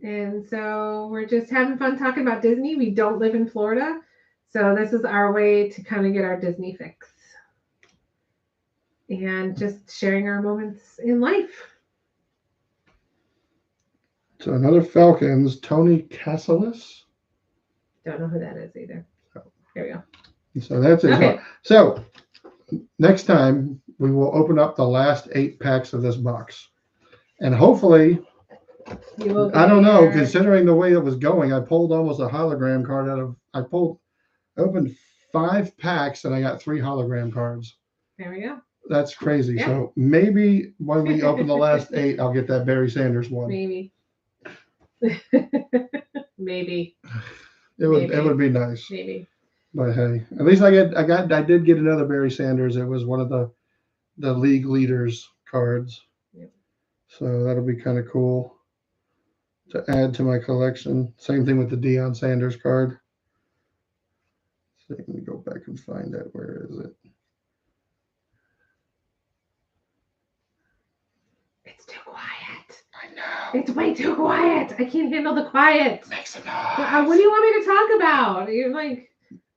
And so we're just having fun talking about Disney. We don't live in Florida, so this is our way to kind of get our Disney fix and just sharing our moments in life. So another Falcons, Tony Cassilis. Don't know who that is either. Here we go. So that's it. Okay. So next time we will open up the last 8 packs of this box. And hopefully, You will I don't know, get- considering the way it was going, I pulled almost a hologram card opened 5 packs and I got 3 hologram cards. There we go. That's crazy. Yeah. So maybe when we open the last 8, I'll get that Barry Sanders one. Maybe. Maybe. It would Maybe. be nice. Maybe. But hey, at least I did get another Barry Sanders. It was one of the league leaders cards. Yep. So that'll be kind of cool to add to my collection. Same thing with the Deion Sanders card. So let me go back and find that. Where is it? It's too quiet. I know. It's way too quiet. I can't handle the quiet. Makes a noise. What do you want me to talk about? You're like,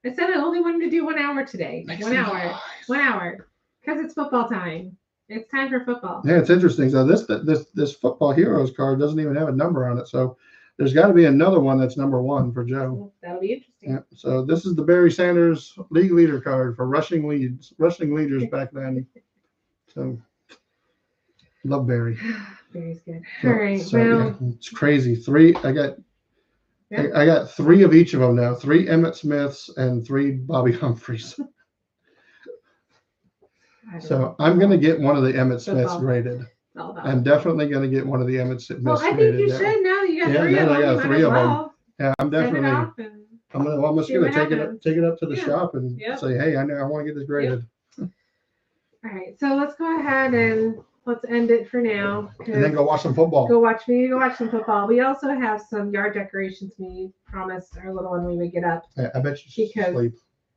I said I only wanted to do 1 hour today. Makes 1 a hour. noise. 1 hour. Because it's football time. It's time for football. Yeah, it's interesting. So this Football Heroes card doesn't even have a number on it. So there's got to be another one that's number 1 for Joe. That'll be interesting. Yeah. So this is the Barry Sanders league leader card for rushing leaders back then. So love Barry. Barry's good. All right. So, Well, yeah, it's crazy. 3. I got 3 of each of them now. 3 Emmitt Smiths and 3 Bobby Humphreys. I don't So know. I'm gonna get one of the Emmitt Smiths Football. graded. It's all about I'm definitely gonna get one of the Emmitt Smiths Well, I think graded. you Yeah. should now that you got Yeah, 3 of now them. I got You might 3 as of 'em. well Yeah, I'm send it definitely. off and- I'm just See gonna what take happens. it up to the Yeah. shop and Yep. say, hey, I want to get this graded. All right, so let's go ahead and let's end it for now. And then go watch some football. Go watch some football. We also have some yard decorations we promised our little one we would get up. I bet she's Because- asleep.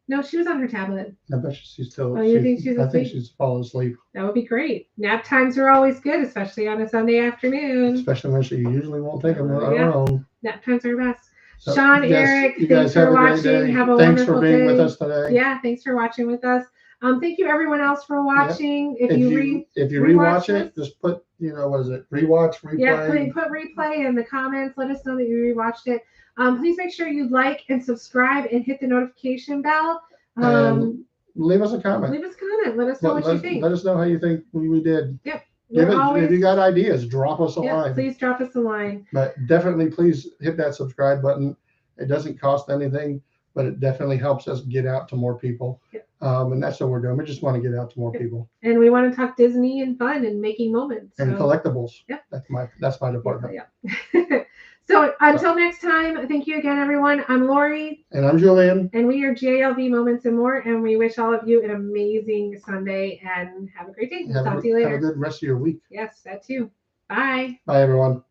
No, she was on her tablet. I bet she's still. Oh, you think she's I think asleep? she's fallen asleep, That would be great. Nap times are always good, especially on a Sunday afternoon. especially when she usually won't take them on Yeah. her own. Nap times are best. So, Sean, you guys- Eric, you thanks guys have for a great watching. day. Have a Thanks wonderful for being with day. us today. Yeah, thanks for watching with us. Thank you everyone else for watching. If If you rewatch rewatch it, this- just put what is it? Rewatch, replay. put replay in the comments. Let us know that you rewatched it. Please make sure you like and subscribe and hit the notification bell. And leave us a comment. Leave us a comment. Let us know what you think. Let us know how you think we did. We're If you got ideas, drop us a yeah, line. please drop us a line. But definitely, please hit that subscribe button. It doesn't cost anything, but it definitely helps us get out to more people. Yep. And that's what we're doing. We just want to get out to more Yep. people. And we want to talk Disney and fun and making moments. And So- collectibles. Yep. That's my department. Yeah. So until next time, thank you again, everyone. I'm Lori. And I'm Julian. And we are JLV Moments and More. And we wish all of you an amazing Sunday and have a great day. Talk to you Have a later. good rest of your week. Yes, that too. Bye. Bye, everyone.